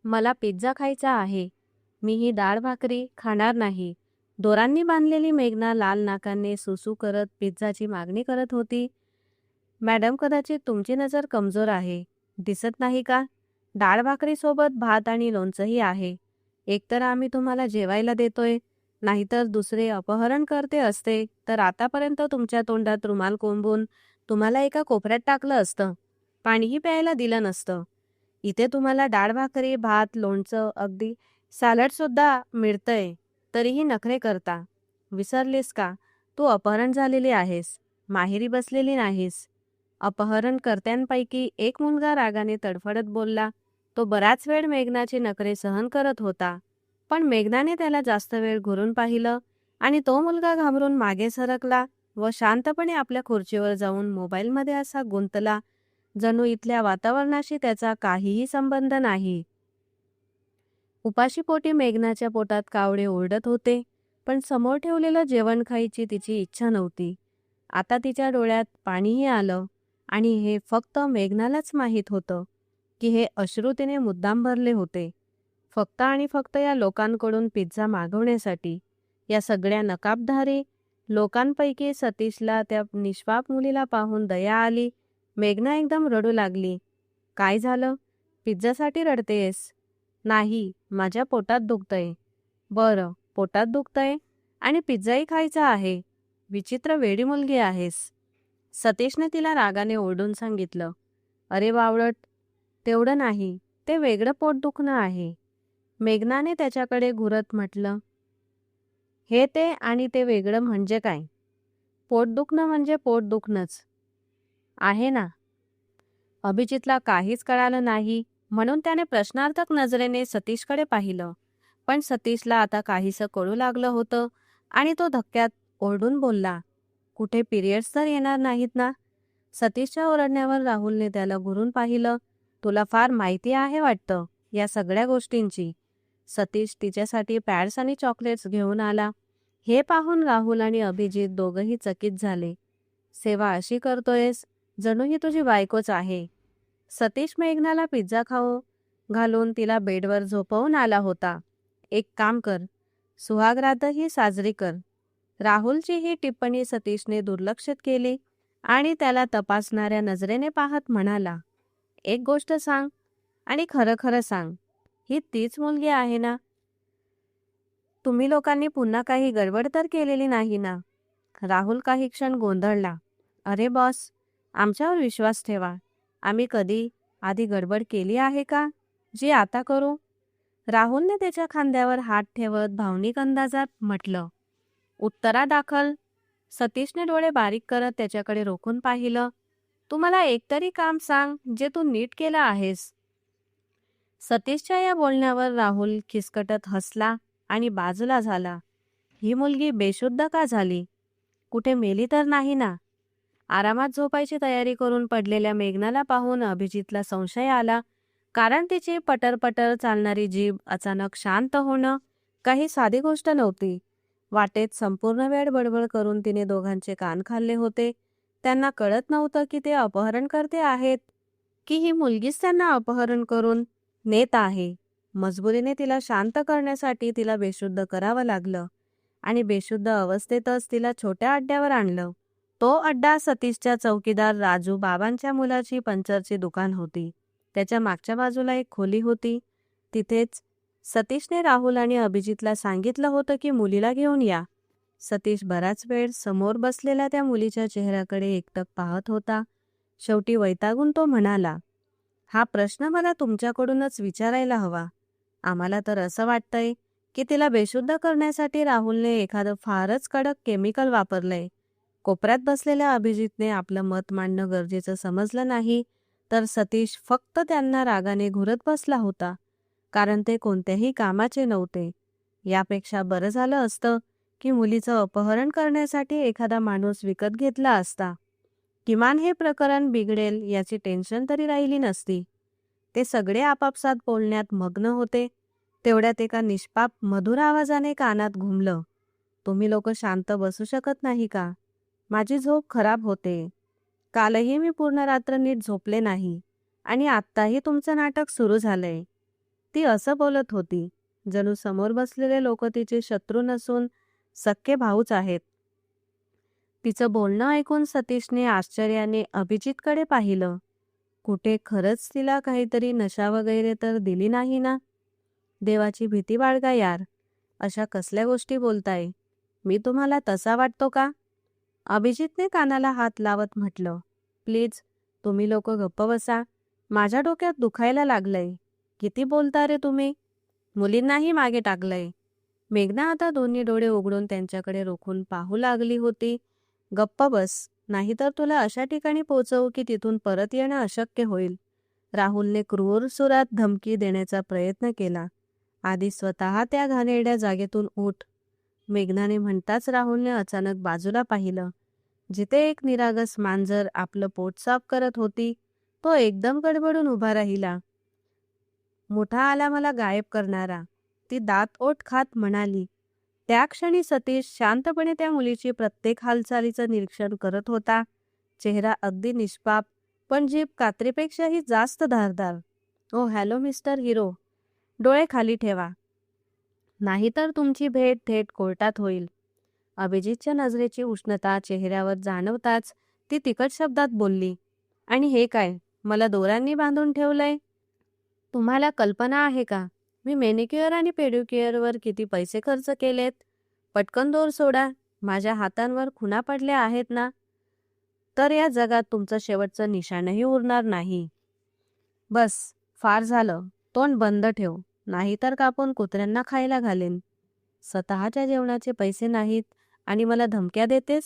मला पिझ्झा खायचा आहे. मी ही डाळ भाकरी खाणार नाही. दोरांनी बांधलेली मेघना लाल नाकाने सुसू करत पिझ्झाची मागणी करत होती. मॅडम, कदाचित तुमची नजर कमजोर आहे. दिसत नाही का? डाळ भाकरीसोबत भात आणि लोणचंही आहे. एकतर आम्ही तुम्हाला जेवायला देतोय, नाहीतर दुसरे अपहरण करते असते तर आतापर्यंत तुमच्या तोंडात रुमाल कोंबून तुम्हाला एका कोपऱ्यात टाकलं असतं. पाणीही प्यायला दिलं नसतं. इथे तुम्हाला डाळ भाकरी, भात, लोणचं, अगदी सॅलडसुद्धा मिळतंय, तरीही नखरे करता. विसरलीस का? तू अपहरण झालेली आहेस, माहेरी बसलेली नाहीस. अपहरणकर्त्यांपैकी एक मुलगा रागाने तडफडत बोलला. तो बराच वेळ मेघनाचे नखरे सहन करत होता, पण मेघनाने त्याला जास्त वेळ घुरून पाहिलं आणि तो मुलगा घाबरून मागे सरकला व शांतपणे आपल्या खुर्चीवर जाऊन मोबाईलमध्ये असा गुंतला जणू इथल्या वातावरणाशी त्याचा काहीही संबंध नाही. उपाशीपोटी मेघनाच्या पोटात कावळे ओरडत होते, पण समोर ठेवलेलं जेवण खायची तिची इच्छा नव्हती. आता तिच्या डोळ्यात पाणीही आलं आणि हे फक्त मेघनालाच माहीत होतं की हे अश्रू तिने मुद्दाम भरले होते, फक्त आणि फक्त या लोकांकडून पिझ्झा मागवण्यासाठी. या सगळ्या नकाबधारी लोकांपैकी सतीशला त्या निष्पाप मुलीला पाहून दया आली. मेघना एकदम रडू लागली. काय झालं? पिझ्झासाठी रडतेस? नाही, माझ्या पोटात दुखतंय. बरं, पोटात दुखतंय आणि पिझ्झाही खायचा आहे. विचित्र वेडी मुलगी आहेस. सतीशने तिला रागाने ओरडून सांगितलं. अरे बावळट, तेवढं नाही, ते वेगळं पोट दुखणं आहे. मेघनाने त्याच्याकडे घुरत म्हटलं. हे ते आणि ते वेगळं म्हणजे काय? पोट दुखणं म्हणजे पोट दुखणंच आहे ना. अभिजितला काहीच कळालं नाही, म्हणून त्याने प्रश्नार्थक नजरेने सतीशकडे पाहिलं. पण सतीशला आता काहीसं कळू लागलं होतं आणि तो धक्क्यात ओरडून बोलला. कुठे पिरियड्स तर येणार नाहीत ना? सतीशच्या ओरडण्यावर राहुलने त्याला घुरून पाहिलं. तुला फार माहिती आहे वाटतं या सगळ्या गोष्टींची. सतीश तिच्यासाठी पॅड्स आणि चॉकलेट्स घेऊन आला. हे पाहून राहुल आणि अभिजित दोघंही चकित झाले. सेवा अशी करतोयस जणू ही तुझी बायकोच आहे. सतीश मेघनाला पिझ्झा खाऊ घालून तिला बेडवर झोपवून आला होता. एक काम कर, सुहागरातही साजरी कर. राहुलची ही टिप्पणी सतीशने दुर्लक्षित केली आणि त्याला तपासणाऱ्या नजरेने पाहत म्हणाला. एक गोष्ट सांग आणि खरं खरं सांग, ही तीच मुलगी आहे ना? तुम्ही लोकांनी पुन्हा काही गडबड तर केलेली नाही ना? राहुल काही क्षण गोंधळला. अरे बॉस, आमच्यावर विश्वास ठेवा. आम्ही कधी आधी गडबड केली आहे का, जी आता करू? राहुलने त्याच्या खांद्यावर हात ठेवत भावनिक अंदाजात म्हटलं. उत्तरादाखल सतीशने डोळे बारीक करत त्याच्याकडे रोखून पाहिलं. तू मला एकतरी काम सांग जे तू नीट केलं आहेस. सतीशच्या या बोलण्यावर राहुल खिसकटत हसला आणि बाजूला झाला. ही मुलगी बेशुद्ध का झाली? कुठे मेली तर नाही ना? आरामात झोपायची तयारी करून पडलेल्या मेघनाला पाहून अभिजितला संशय आला, कारण तिची पटरपटर चालणारी जीभ अचानक शांत होणं काही साधी गोष्ट नव्हती. वाटेत संपूर्ण वेळ बडबड करून तिने दोघांचे कान खाल्ले होते. त्यांना कळत नव्हतं की ते अपहरणकर्ते आहेत की ही मुलगीच त्यांना अपहरण करून नेत आहे. मजबुरीने तिला शांत करण्यासाठी तिला बेशुद्ध करावं लागलं आणि बेशुद्ध अवस्थेतच तिला छोट्या अड्ड्यावर आणलं. तो अड्डा सतीशच्या चौकीदार राजू बाबांच्या मुलाची पंक्चरची दुकान होती. त्याच्या मागच्या बाजूला एक खोली होती. तिथेच सतीशने राहुल आणि अभिजितला सांगितलं होतं की मुलीला घेऊन या. सतीश बराच वेळ समोर बसलेल्या त्या मुलीच्या चेहऱ्याकडे एकटक पाहत होता. शेवटी वैतागून तो म्हणाला, हा प्रश्न मला तुमच्याकडूनच विचारायला हवा. आम्हाला तर असं वाटतंय की तिला बेशुद्ध करण्यासाठी राहुलने एखादं फारच कडक केमिकल वापरलंय. कोपऱ्यात बसलेल्या अभिजितने आपलं मत मांडणं गरजेचं समजलं नाही, तर सतीश फक्त त्यांना रागाने घुरत बसला होता, कारण ते कोणत्याही कामाचे नव्हते. यापेक्षा बरं झालं असतं की मुलीचं अपहरण करण्यासाठी एखादा माणूस विकत घेतला असता. किमान हे प्रकरण बिघडेल याची टेन्शन तरी राहिली नसती. ते सगळे आपापसात बोलण्यात मग्न होते. तेवढ्यात एका निष्पाप मधुर आवाजाने कानात घुमलं. तुम्ही लोक शांत बसू शकत नाही का? माझी झोप खराब होते. कालही मी पूर्ण रात्र नीट झोपले नाही आणि आत्ताही तुमचं नाटक सुरू झालंय. ती असं बोलत होती जणू समोर बसलेले लोक तिचे शत्रू नसून सख्खे भाऊच आहेत. तिचं बोलणं ऐकून सतीशने आश्चर्याने अभिजितकडे पाहिलं. कुठे खरंच तिला काहीतरी नशा वगैरे तर दिली नाही ना? देवाची भीती बाळगा यार, अशा कसल्या गोष्टी बोलताय? मी तुम्हाला तसा वाटतो का? अभिजितने कानाला हात लावत म्हटलं, प्लीज तुम्ही लोक गप्प बसा. माझ्या डोक्यात दुखायला लागलंय. किती बोलता रे तुम्ही? मुलींनाही मागे टाकलंय. मेघना आता दोन्ही डोळे उघडून त्यांच्याकडे रोखून पाहू लागली होती. गप्प बस, नाहीतर तुला अशा ठिकाणी पोचवू की तिथून परत येणं अशक्य होईल. राहुलने क्रूर सुरात धमकी देण्याचा प्रयत्न केला. आधी स्वतः त्या घाणेरड्या जागेतून उठ. मेघनाने म्हणताच राहुलने अचानक बाजूला पाहिलं. जिथे एक निरागस मांजर आपलं पोट साफ करत होती, तो एकदम गडबडून उभा राहिला. मोठा आला मला गायब करणारा, ती दात ओठ खात म्हणाली. त्या क्षणी सतीश शांतपणे त्या मुलीची प्रत्येक हालचालीचं निरीक्षण करत होता. चेहरा अगदी निष्पाप, पण जीभ कात्रीपेक्षाही जास्त धारदार. ओ हॅलो मिस्टर हिरो, डोळे खाली ठेवा, नाहीतर तुमची भेट थेट कोर्टात होईल. अभिजितच्या नजरेची उष्णता चेहऱ्यावर जाणवताच ती तिखट शब्दात बोलली, आणि हे काय, मला दोऱ्यांनी बांधून ठेवलंय? तुम्हाला कल्पना आहे का मी मॅनिक्युअर आणि पेडिक्युअरवर किती पैसे खर्च केलेत? पटकन दोर सोडा. माझ्या हातांवर खुणा पडल्या आहेत ना, तर या जगात तुमचं शेवटचं निशाणही उरणार नाही. बस, फार झालं. तोंड बंद ठेव, नाहीतर कापून कुत्र्यांना खायला घालेन. स्वतःच्या जेवणाचे पैसे नाहीत आणि मला धमक्या देतेस?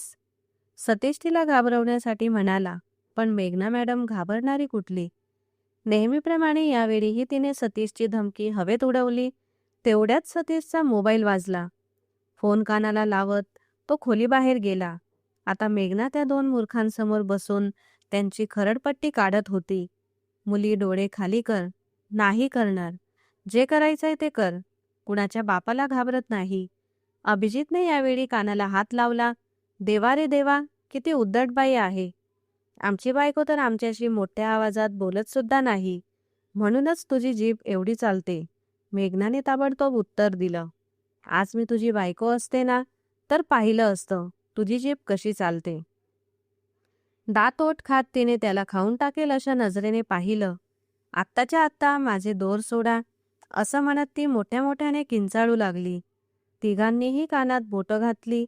सतीश तिला घाबरवण्यासाठी म्हणाला, पण मेघना मॅडम घाबरणारी कुठली? नेहमीप्रमाणे यावेळीही तिने सतीशची धमकी हवेत उडवली. तेवढ्यात सतीशचा मोबाईल वाजला. फोन कानाला लावत तो खोलीबाहेर गेला. आता मेघना त्या दोन मूर्खांसमोर बसून त्यांची खरडपट्टी काढत होती. मुली, डोळे खाली कर. नाही करणार. जे करायचंय ते कर. कुणाच्या बापाला घाबरत नाही. अभिजितने यावेळी कानाला हात लावला. देवा रे देवा, किती उद्धट बाई आहे. आमची बायको तर आमच्याशी मोठ्या आवाजात बोलत सुद्धा नाही, म्हणूनच तुझी जीभ एवढी चालते. मेघनाने ताबडतोब उत्तर दिलं. आज मी तुझी बायको असते ना, तर पाहिलं असतं तुझी जीभ कशी चालते. दात ओठ खात तिने त्याला खाऊन टाकेल अशा नजरेने पाहिलं. आत्ताच्या आत्ता माझे दोर सोडा, असं म्हणत ती मोठ्या मोठ्याने किंचाळू लागली. तिघांनीही कानात बोटं घातली.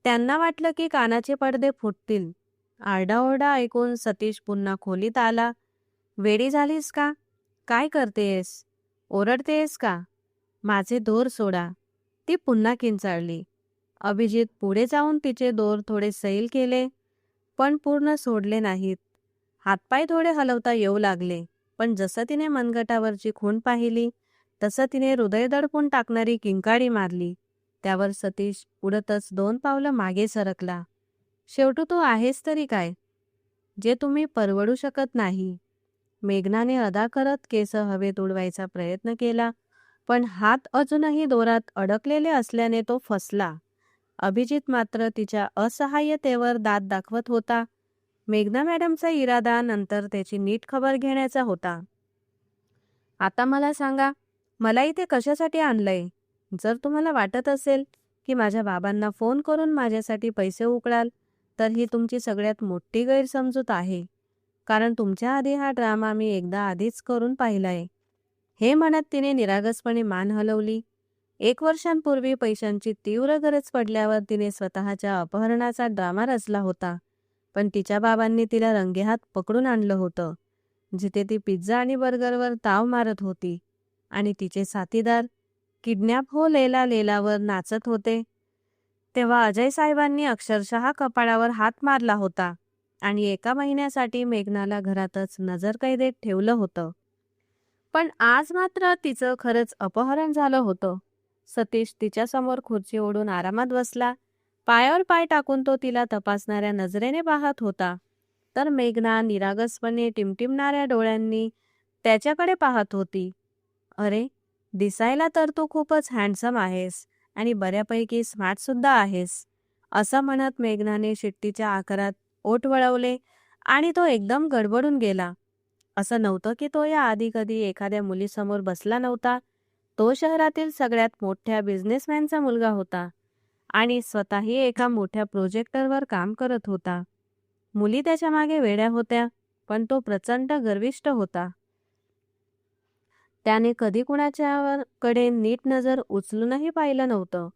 त्यांना वाटलं की कानाचे पडदे फुटतील. आरडाओरडा ऐकून सतीश पुन्हा खोलीत आला. वेडी झालीस का? काय करतेस? ओरडतेस का? माझे दोर सोडा. ती पुन्हा किंचाळली. अभिजित पुढे जाऊन तिचे दोर थोडे सैल केले, पण पूर्ण सोडले नाहीत. हातपाय थोडे हलवता येऊ लागले, पण जसं तिने मनगटावरची खूण पाहिली तसं तिने हृदय दडपून टाकणारी किंकाळी मारली. त्यावर सतीश उडतच 2 पावलं मागे सरकला. शेवटी तू आहेस तरी काय, जे तुम्ही परवडू शकत नाही. मेघनाने अदा करत केस हवेत उडवायचा प्रयत्न केला, पण हात अजूनही दोरात अडकलेले असल्याने तो फसला. अभिजित मात्र तिच्या असहाय्यतेवर दात दाखवत होता. मेघना मॅडमचा इरादा नंतर त्याची नीट खबर घेण्याचा होता. आता मला सांगा, मला इथे कशासाठी आणलंय? जर तुम्हाला वाटत असेल की माझ्या बाबांना फोन करून माझ्यासाठी पैसे उकळाल, तर ही तुमची सगळ्यात मोठी गैरसमजूत आहे. कारण तुमच्या आधी हा ड्रामा मी एकदा आधीच करून पाहिलाय. हे म्हणत तिने निरागसपणे मान हलवली. 1 वर्षांपूर्वी पैशांची तीव्र गरज पडल्यावर तिने स्वतःच्या अपहरणाचा ड्रामा रचला होता. पण तिच्या बाबांनी तिला रंगेहात पकडून आणलं होतं, जिथे ती पिझ्झा आणि बर्गरवर ताव मारत होती आणि तिचे साथीदार किडनॅप हो लेला लेलावर नाचत होते. तेव्हा अजय साहेबांनी अक्षरशः कपाळावर हात मारला होता आणि 1 महिन्यासाठी मेघनाला घरातच नजरकैदेत ठेवलं होतं. पण आज मात्र तिचं खरंच अपहरण झालं होतं. सतीश तिच्यासमोर खुर्ची ओढून आरामात बसला. पायावर पाय टाकून तो तिला तपासणाऱ्या नजरेने पाहत होता, तर मेघना निरागसपणे टिमटिमणाऱ्या डोळ्यांनी त्याच्याकडे पाहत होती. अरे, दिसायला तर तू खूपच हँडसम आहेस आणि बऱ्यापैकी स्मार्ट सुद्धा आहेस, असं म्हणत मेघनाने शिट्टीच्या आकारात ओठ वळवले आणि तो एकदम गडबडून गेला. असं नव्हतं की तो या आधी कधी एखाद्या मुलीसमोर बसला नव्हता. तो शहरातील सगळ्यात मोठ्या बिझनेसमॅनचा मुलगा होता आणि स्वतःही एका मोठ्या प्रोजेक्टरवर काम करत होता. मुली त्याच्या मागे वेड्या होत्या, पण तो प्रचंड गर्विष्ठ होता. त्याने कधी कुणाच्याकडे नीट नजर उचलूनही पाहिलं नव्हतं.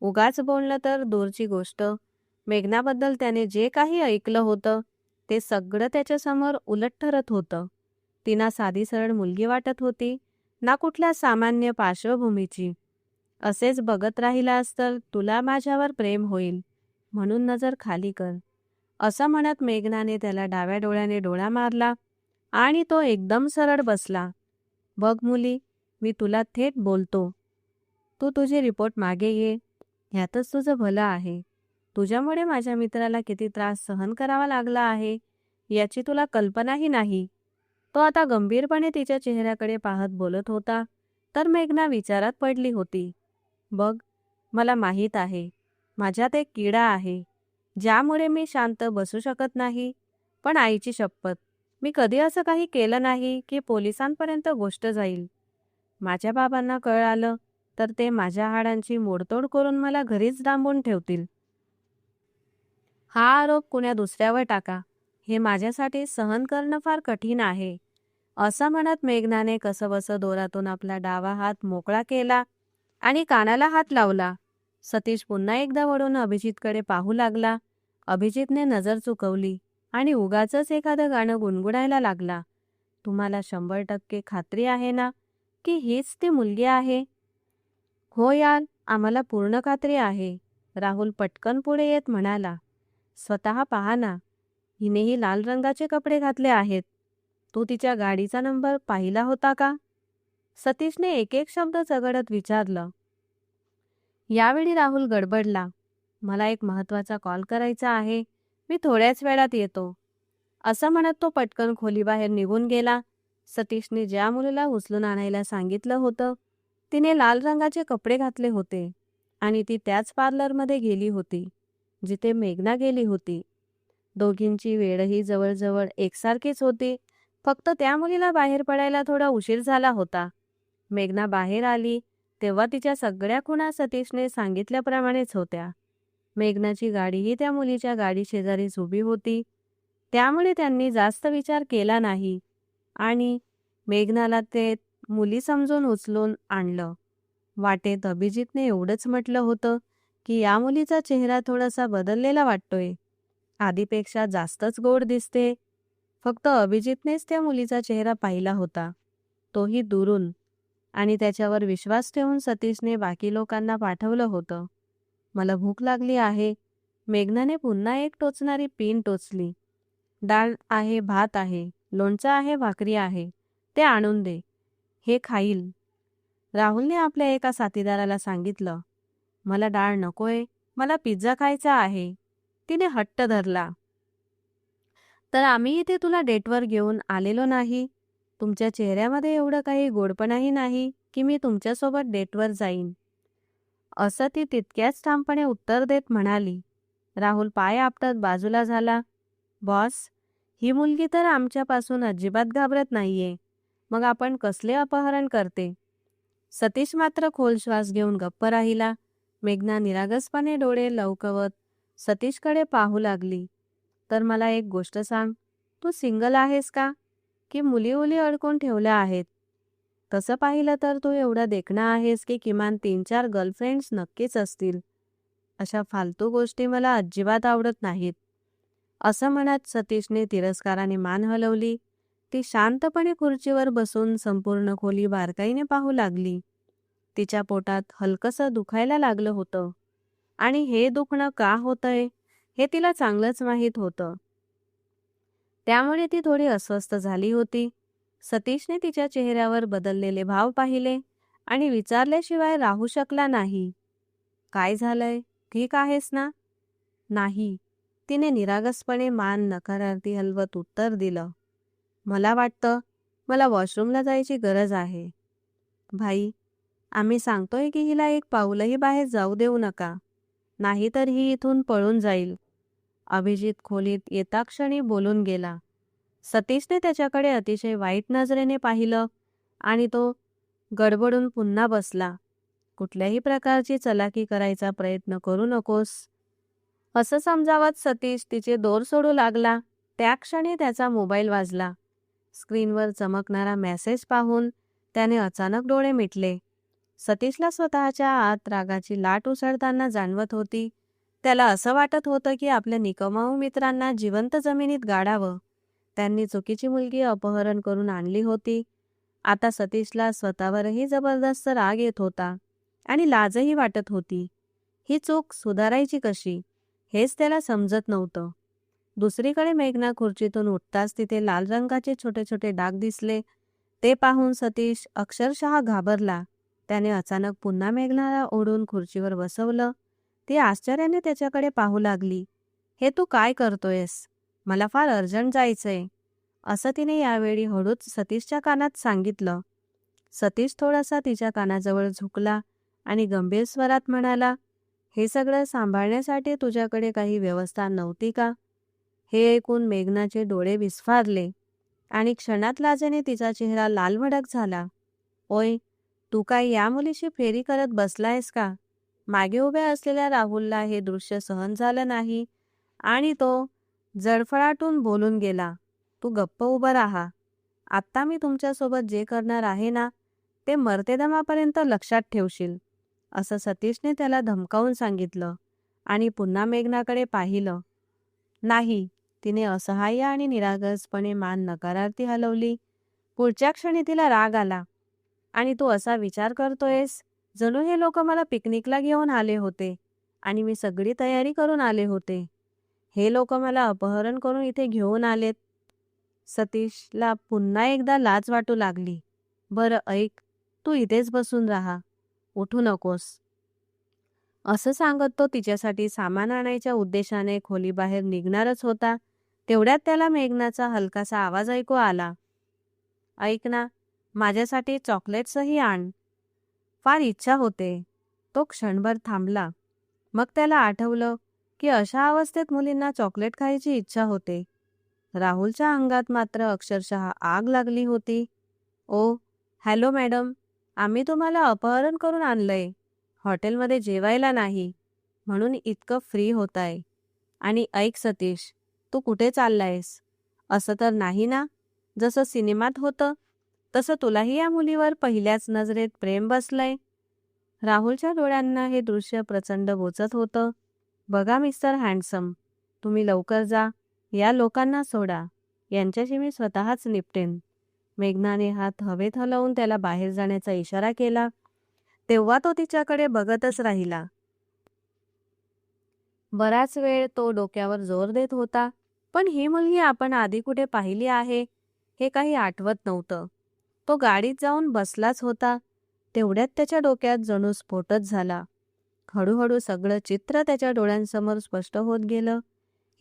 उगाच बोलणं तर दूरची गोष्ट. मेघनाबद्दल त्याने जे काही ऐकलं होतं ते सगळं त्याच्यासमोर उलट ठरत होतं. ती ना साधी सरळ मुलगी वाटत होती, ना कुठल्या सामान्य पार्श्वभूमीची. असेच बघत राहिलास तर तुला माझ्यावर प्रेम होईल, म्हणून नजर खाली कर, असं म्हणत मेघनाने त्याला डाव्या डोळ्याने डोळा मारला आणि तो एकदम सरळ बसला. बघ मुली, मी तुला थेट बोलतो. तू तुझी रिपोर्ट मागे घे. ह्यातच तुझं भलं आहे. तुझ्यामुळे माझ्या मित्राला किती त्रास सहन करावा लागला आहे याची तुला कल्पनाही नाही. तो आता गंभीरपणे तिच्या चेहऱ्याकडे पाहत बोलत होता, तर मेघना विचारात पडली होती. बघ, मला माहीत आहे, माझ्यात एक किडा आहे, ज्यामुळे मी शांत बसू शकत नाही. पण आईची शपथ, मी कधी असं काही केलं नाही की पोलिसांपर्यंत गोष्ट जाईल. माझ्या बाबांना कळालं तर ते माझ्या हाडांची मोडतोड करून मला घरीच डांबून ठेवतील. हा आरोप कुण्या दुसऱ्यावर टाका, हे माझ्यासाठी सहन करणं फार कठीण आहे. असं म्हणत मेघनाने कसंबसं दोरातून आपला डावा हात मोकळा केला आणि कानाला हात लावला. सतीश पुन्हा एकदा वळून अभिजितकडे पाहू लागला. अभिजितने नजर चुकवली आणि उगाचच एखादं गाणं गुणगुणायला लागला. तुम्हाला 100% खात्री आहे ना की हीच ती मुलगी आहे? हो यार, आम्हाला पूर्ण खात्री आहे, राहुल पटकन पुढे येत म्हणाला. स्वतः पहा ना, हिनेही लाल रंगाचे कपडे घातले आहेत. तू तिच्या गाडीचा नंबर पाहिला होता का? सतीशने एक एक शब्द चगडत विचारलं. यावेळी राहुल गडबडला. मला एक महत्वाचा कॉल करायचा आहे, मी थोड्याच वेळात येतो, असं म्हणत तो पटकन खोलीबाहेर निघून गेला. सतीशने ज्या मुलीला उचलून आणायला सांगितलं होतं तिने लाल रंगाचे कपडे घातले होते आणि ती त्याच पार्लरमध्ये गेली होती जिथे मेघना गेली होती. दोघींची वेळही जवळजवळ एकसारखीच होती. फक्त त्या मुलीला बाहेर पडायला थोडा उशीर झाला होता. मेघना बाहेर आली तेव्हा तिच्या सगळ्या खुणा सतीशने सांगितल्याप्रमाणेच होत्या. मेघनाची गाडीही त्या मुलीच्या गाडी शेजारीच उभी होती. त्यामुळे त्यांनी जास्त विचार केला नाही आणि मेघनाला ते मुली समजून उचलून आणलं. वाटेत अभिजितने एवढंच म्हटलं होतं की या मुलीचा चेहरा थोडासा बदललेला वाटतोय, आधीपेक्षा जास्तच गोड दिसते. फक्त अभिजितनेच त्या मुलीचा चेहरा पाहिला होता, तोही दुरून, आणि त्याच्यावर विश्वास ठेवून सतीशने बाकी लोकांना पाठवलं होतं. मला भूक लागली आहे. मेघनाने पुन्हा एक टोचणारी पीन टोचली. डाळ आहे, भात आहे, लोणचं आहे, भाकरी आहे, ते आणून दे, हे खाईल. राहुलने आपल्या एका साथीदाराला सांगितलं. मला डाळ नकोय, मला पिझ्झा खायचा आहे. तिने हट्ट धरला. तर आम्ही इथे तुला डेटवर घेऊन आलेलो नाही. तुमच्या चेहऱ्यामध्ये एवढं काही गोडपणाही नाही की मी तुमच्यासोबत डेटवर जाईन, असं ती तितक्याच ठामपणे उत्तर देत म्हणाली. राहुल पाय आपटत बाजूला झाला. बॉस, ही मुलगी तर आमच्यापासून अजिबात घाबरत नाहीये, मग आपण कसले अपहरण करते? सतीश मात्र खोल श्वास घेऊन गप्प राहिला. मेघना निरागसपणे डोळे लवकवत सतीशकडे पाहू लागली. तर मला एक गोष्ट सांग, तू सिंगल आहेस का की मुली उली अडकून ठेवल्या आहेत? तसं पाहिलं तर तू एवढा देखणा आहेस की किमान 3-4 गर्लफ्रेंड्स नक्कीच असतील. अशा फालतू गोष्टी मला अजिबात आवडत नाहीत, असं म्हणत सतीशने तिरस्काराने मान हलवली. ती शांतपणे खुर्चीवर बसून संपूर्ण खोली बारकाईने पाहू लागली. तिच्या पोटात हलकसं दुखायला लागलं होतं आणि हे दुखणं का होतंय हे तिला चांगलंच माहीत होतं. त्यामुळे ती थोडी अस्वस्थ झाली होती. सतीशने तिच्या चेहऱ्यावर बदललेले भाव पाहिले आणि विचारल्याशिवाय राहू शकला नाही. काय झालंय, ठीक आहेस ना? नाही, तिने निरागसपणे मान नकारार्थी हलवत उत्तर दिलं. मला वाटतं मला वॉशरूमला जायची गरज आहे. भाई, आम्ही सांगतोय की हिला एक पाऊलही बाहेर जाऊ देऊ नका, नाहीतर ही इथून पळून जाईल. अभिजित खोलीत येताक्षणी बोलून गेला. सतीशने त्याच्याकडे अतिशय वाईट नजरेने पाहिलं आणि तो गडबडून पुन्हा बसला. कुठल्याही प्रकारची चलाकी करायचा प्रयत्न करू नकोस, असं समजावत सतीश तिचे दोर सोडू लागला. त्या क्षणी त्याचा मोबाईल वाजला. स्क्रीनवर चमकणारा मेसेज पाहून त्याने अचानक डोळे मिटले. सतीशला स्वतःच्या आत रागाची लाट उसळताना जाणवत होती. त्याला असं वाटत होतं की आपल्या निकमाऊ मित्रांना जिवंत जमिनीत गाडावं. त्यांनी चुकीची मुलगी अपहरण करून आणली होती. आता सतीशला स्वतःवरही जबरदस्त राग येत होता आणि लाजही वाटत होती. ही चूक सुधारायची कशी हेच त्याला समजत नव्हतं. दुसरीकडे मेघना खुर्चीतून उठताच तिथे लाल रंगाचे छोटे छोटे डाग दिसले. ते पाहून सतीश अक्षरशः घाबरला. त्याने अचानक पुन्हा मेघनाला ओढून खुर्चीवर बसवलं. ती आश्चर्याने त्याच्याकडे पाहू लागली. हे तू काय करतोयस? मला फार अर्जंट जायचंय, असं तिने यावेळी हळूच सतीशच्या कानात सांगितलं. सतीश थोडासा तिच्या कानाजवळ झुकला आणि गंभीर स्वरात म्हणाला, हे सगळं सांभाळण्यासाठी तुझ्याकडे काही व्यवस्था नव्हती का? हे ऐकून मेघनाचे डोळे विस्फारले आणि क्षणात लाजेने तिचा चेहरा लालभडक झाला. ओय, तू काय या मुलीशी फेरी करत बसलायस का? मागे उभ्या असलेल्या राहुलला हे दृश्य सहन झालं नाही आणि तो जळफळाटून बोलून गेला, तू गप्प उभं राहा. आत्ता मी तुमच्यासोबत जे करणार आहे ना, ते मर्तेदमापर्यंत लक्षात ठेवशील, असं सतीशने त्याला धमकावून सांगितलं आणि पुन्हा मेघनाकडे पाहिलं. नाही, तिने असहाय्य आणि निरागसपणे मान नकारार्थी हलवली. पुढच्या क्षणी तिला राग आला. आणि तू असा विचार करतोयस जणू हे लोक मला पिकनिकला घेऊन आले होते आणि मी सगळी तयारी करून आले होते. हे लोक मला अपहरण करून इथे घेऊन आलेत. सतीशला पुन्हा एकदा लाज वाटू लागली. बरं ऐक, तू इथेच बसून राहा, उठू नकोस, असं सांगत तो तिच्यासाठी सामान आणायच्या उद्देशाने खोलीबाहेर निघणारच होता. तेवढ्यात त्याला मेघनाचा हलकासा आवाज ऐकू आला. ऐक ना, माझ्यासाठी चॉकलेट्सही आण, फार इच्छा होते. तो क्षणभर थांबला. मग त्याला आठवलं की अशा अवस्थेत मुलींना चॉकलेट खायची इच्छा होते. राहुलच्या अंगात मात्र अक्षरशः आग लागली होती. ओ, हॅलो मॅडम, आम्ही तुम्हाला अपहरण करून आणलंय, हॉटेलमध्ये जेवायला नाही, म्हणून इतकं फ्री होताय. आणि ऐक सतीश, तू कुठे चाललायस? असं तर नाही ना, जसं सिनेमात होतं तसं तुलाही या मुलीवर पहिल्याच नजरेत प्रेम बसलंय? राहुलच्या डोळ्यांना हे दृश्य प्रचंड बोचत होतं. बघा मिस्टर हँडसम, तुम्ही लवकर जा, या लोकांना सोडा, यांच्याशी मी स्वतःच निपटेन. मेघनाने हात हवेत हलवून त्याला बाहेर जाण्याचा इशारा केला. तेव्हा तो तिच्याकडे बघतच राहिला. बराच वेळ तो डोक्यावर जोर देत होता, पण ही मुलगी आपण आधी कुठे पाहिली आहे हे काही आठवत नव्हतं. तो गाडीत जाऊन बसलाच होता. तेवढ्यात त्याच्या डोक्यात जणू स्फोटच झाला. हळूहळू सगळं चित्र त्याच्या डोळ्यांसमोर स्पष्ट होत गेलं.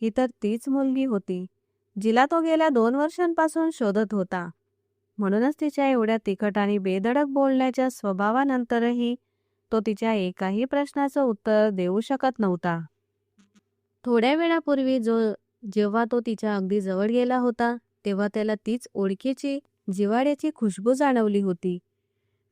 ही तर तीच मुलगी होती जिला तो गेल्या 2 वर्षांपासून शोधत होता. म्हणूनच तिच्या एवढ्या तिखट आणि बेधडक बोलण्याच्या स्वभावानंतरही तो तिच्या एकाही प्रश्नाचं उत्तर देऊ शकत नव्हता. थोड्या वेळापूर्वी जेव्हा तो तिच्या अगदी जवळ गेला होता, तेव्हा त्याला तीच ओळखीची जिव्हाळ्याची खुशबू जाणवली होती.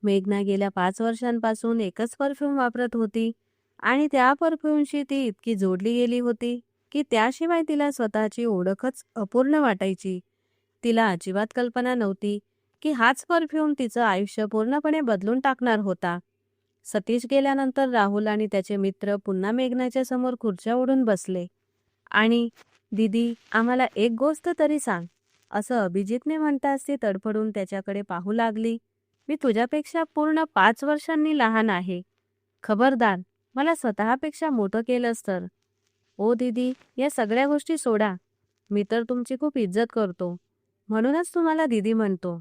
मेघना गेल्या 5 वर्षांपासून एकच परफ्यूम वापरत होती आणि त्या परफ्यूमशी ती इतकी जोडली गेली होती की त्याशिवाय तिला स्वतःची ओळखच अपूर्ण वाटायची. तिला अजिबात कल्पना नव्हती की हाच परफ्यूम तिचं आयुष्य पूर्णपणे बदलून टाकणार होता. सतीश गेल्यानंतर राहुल आणि त्याचे मित्र पुन्हा मेघनाच्या समोर खुर्च्या ओढून बसले आणि दीदी, आम्हाला एक गोष्ट तरी सांग, असं अभिजितने म्हणताच ती तडफडून त्याच्याकडे पाहू लागली. मी तुझ्यापेक्षा पूर्ण 5 वर्षांनी लहान आहे. खबरदार, मला स्वतःपेक्षा मोठं केलंस तर. ओ दीदी, या सगळ्या गोष्टी सोडा. मी तर तुमची खूप इज्जत करतो, म्हणूनच तुम्हाला दीदी म्हणतो.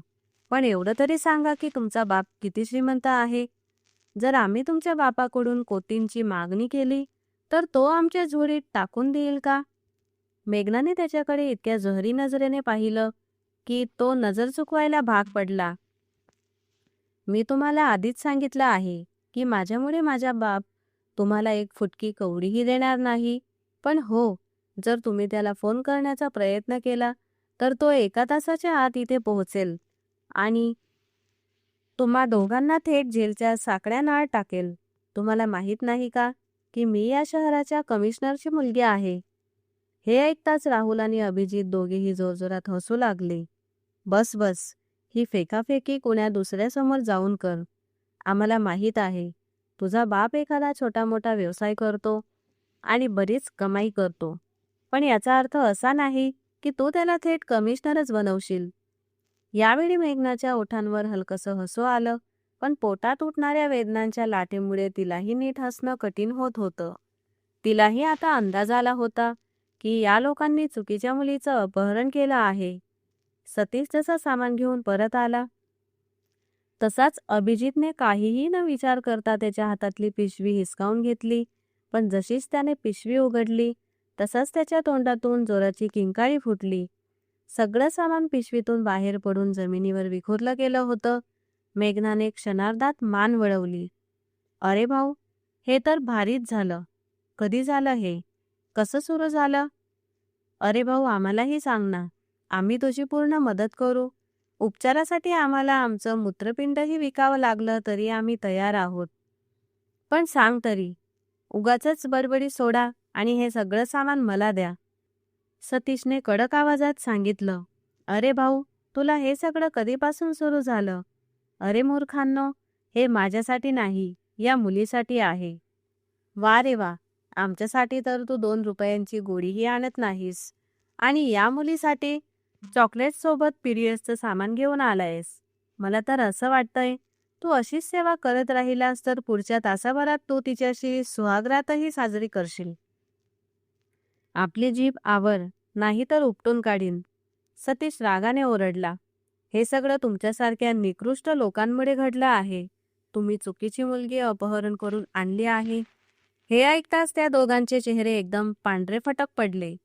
पण एवढं तरी सांगा की तुमचा बाप किती श्रीमंत आहे. जर आम्ही तुमच्या बापाकडून कोटींची मागणी केली तर तो आमच्या झोळीत टाकून देईल का? मेघनाने त्याच्याकडे इतक्या जहरी नजरेने पाहिलं की तो नजर चुकवायला भाग पडला. मी तुम्हाला आधीच सांगितलं आहे की माझ्यामुळे माझा बाप तुम्हाला एक फुटकी कवडीही देणार नाही. पण हो, जर तुम्ही त्याला फोन करण्याचा प्रयत्न केला तर तो 1 तासाच्या आत इथे पोहोचेल आणि तुम्हा दोघांना थेट जेलच्या साकड्या नाळ टाकेल. तुम्हाला माहीत नाही का की मी या शहराच्या कमिशनरची मुलगी आहे?" हे ऐकताच राहुल आणि अभिजित दोघेही जोरजोरात हसू लागले. "बस बस, ही फेकाफेकी कोण्या दुसऱ्यासमोर जाऊन कर. आम्हाला माहीत आहे, तुझा बाप एखादा छोटा मोठा व्यवसाय करतो आणि बरीच कमाई करतो. पण याचा अर्थ असा नाही की तू त्याला थेट कमिशनरच बनवशील." यावेळी मेघनाच्या ओठांवर हलकसं हसू आलं, पण पोटात उठणाऱ्या वेदनांच्या लाटेमुळे तिलाही नीट हसणं कठीण होत होतं. तिलाही आता अंदाज आला होता की या लोकांनी चुकीच्या मुलीचं अपहरण केलं आहे. सतीश जसा सामान घेऊन परत आला तसाच अभिजितने काहीही न विचार करता त्याच्या हातातली पिशवी हिसकावून घेतली. पण जशीच त्याने पिशवी उघडली तसाच त्याच्या तोंडातून जोराची किंकाळी फुटली. सगळं सामान पिशवीतून बाहेर पडून जमिनीवर विखुरलं गेलं होतं. मेघनाने क्षणार्धात मान वळवली. "अरे भाऊ, हे तर भारीच झालं. कधी झालं हे? कसं सुरू झालं?" "अरे भाऊ, आम्हालाही सांग ना. आम्ही तुझी पूर्ण मदत करू. उपचारासाठी आम्हाला आमचं मूत्रपिंडही विकावं लागलं तरी आम्ही तयार आहोत. पण सांग तरी, उगाचच बडबडी सोडा आणि हे सगळं सामान मला द्या." सतीशने कडक आवाजात सांगितलं. "अरे भाऊ, तुला हे सगळं कधीपासून सुरू झालं?" "अरे मूर्खांनो, हे माझ्यासाठी नाही, या मुलीसाठी आहे." "वा रे वा, आमच्यासाठी तर तू 2 रुपयांची गोळीही आणत नाहीस आणि या मुलीसाठी चॉकलेटसोबत पिरियड्सचं सामान घेऊन आलायस. मला तर असं वाटतंय, तू अशीच सेवा करत राहिलास तर पुढच्या तासाभरात तू तिच्याशी सुहागरातही साजरी करशील. आपली जीभ आवर, नाही तर उपटून काढीन." सतीश रागाने ओरडला. "हे सगळं तुमच्यासारख्या निकृष्ट लोकांमुळे घडलं आहे. तुम्ही चुकीची मुलगी अपहरण करून आणली आहे." हे ऐकताच त्या दोघांचे चेहरे एकदम पांढरे फटक पडले.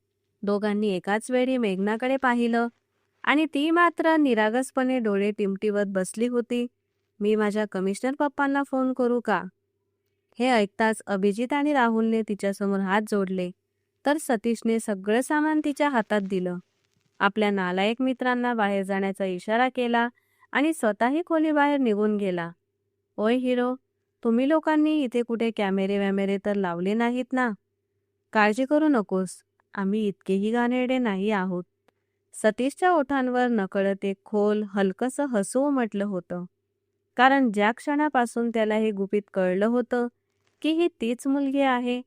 दोघांनी एकाच वेळी मेघनाकडे पाहिलं आणि ती मात्र निरागसपणे डोळे टिमटिवत बसली होती. "मी माझ्या कमिशनर पप्पांना फोन करू का?" हे ऐकताच अभिजित आणि राहुलने तिच्यासमोर हात जोडले, तर सतीशने सगळं सामान तिच्या हातात दिलं. आपल्या नालायक मित्रांना बाहेर जाण्याचा इशारा केला आणि स्वतःही खोलीबाहेर निघून गेला. "ओय हिरो, तुम्ही लोकांनी इथे कुठे कॅमेरे-वॅमेरे तर लावले नाहीत ना? काळजी करू नकोस, आम्ही इतकेही घाणेरडे नाही आहोत." सतीशच्या ओठांवर नकळत एक खोल, हलकंसं हसू उमटलं होतं. कारण ज्या क्षणापासून त्याला हे गुपित कळलं होतं की ही तीच मुलगी आहे,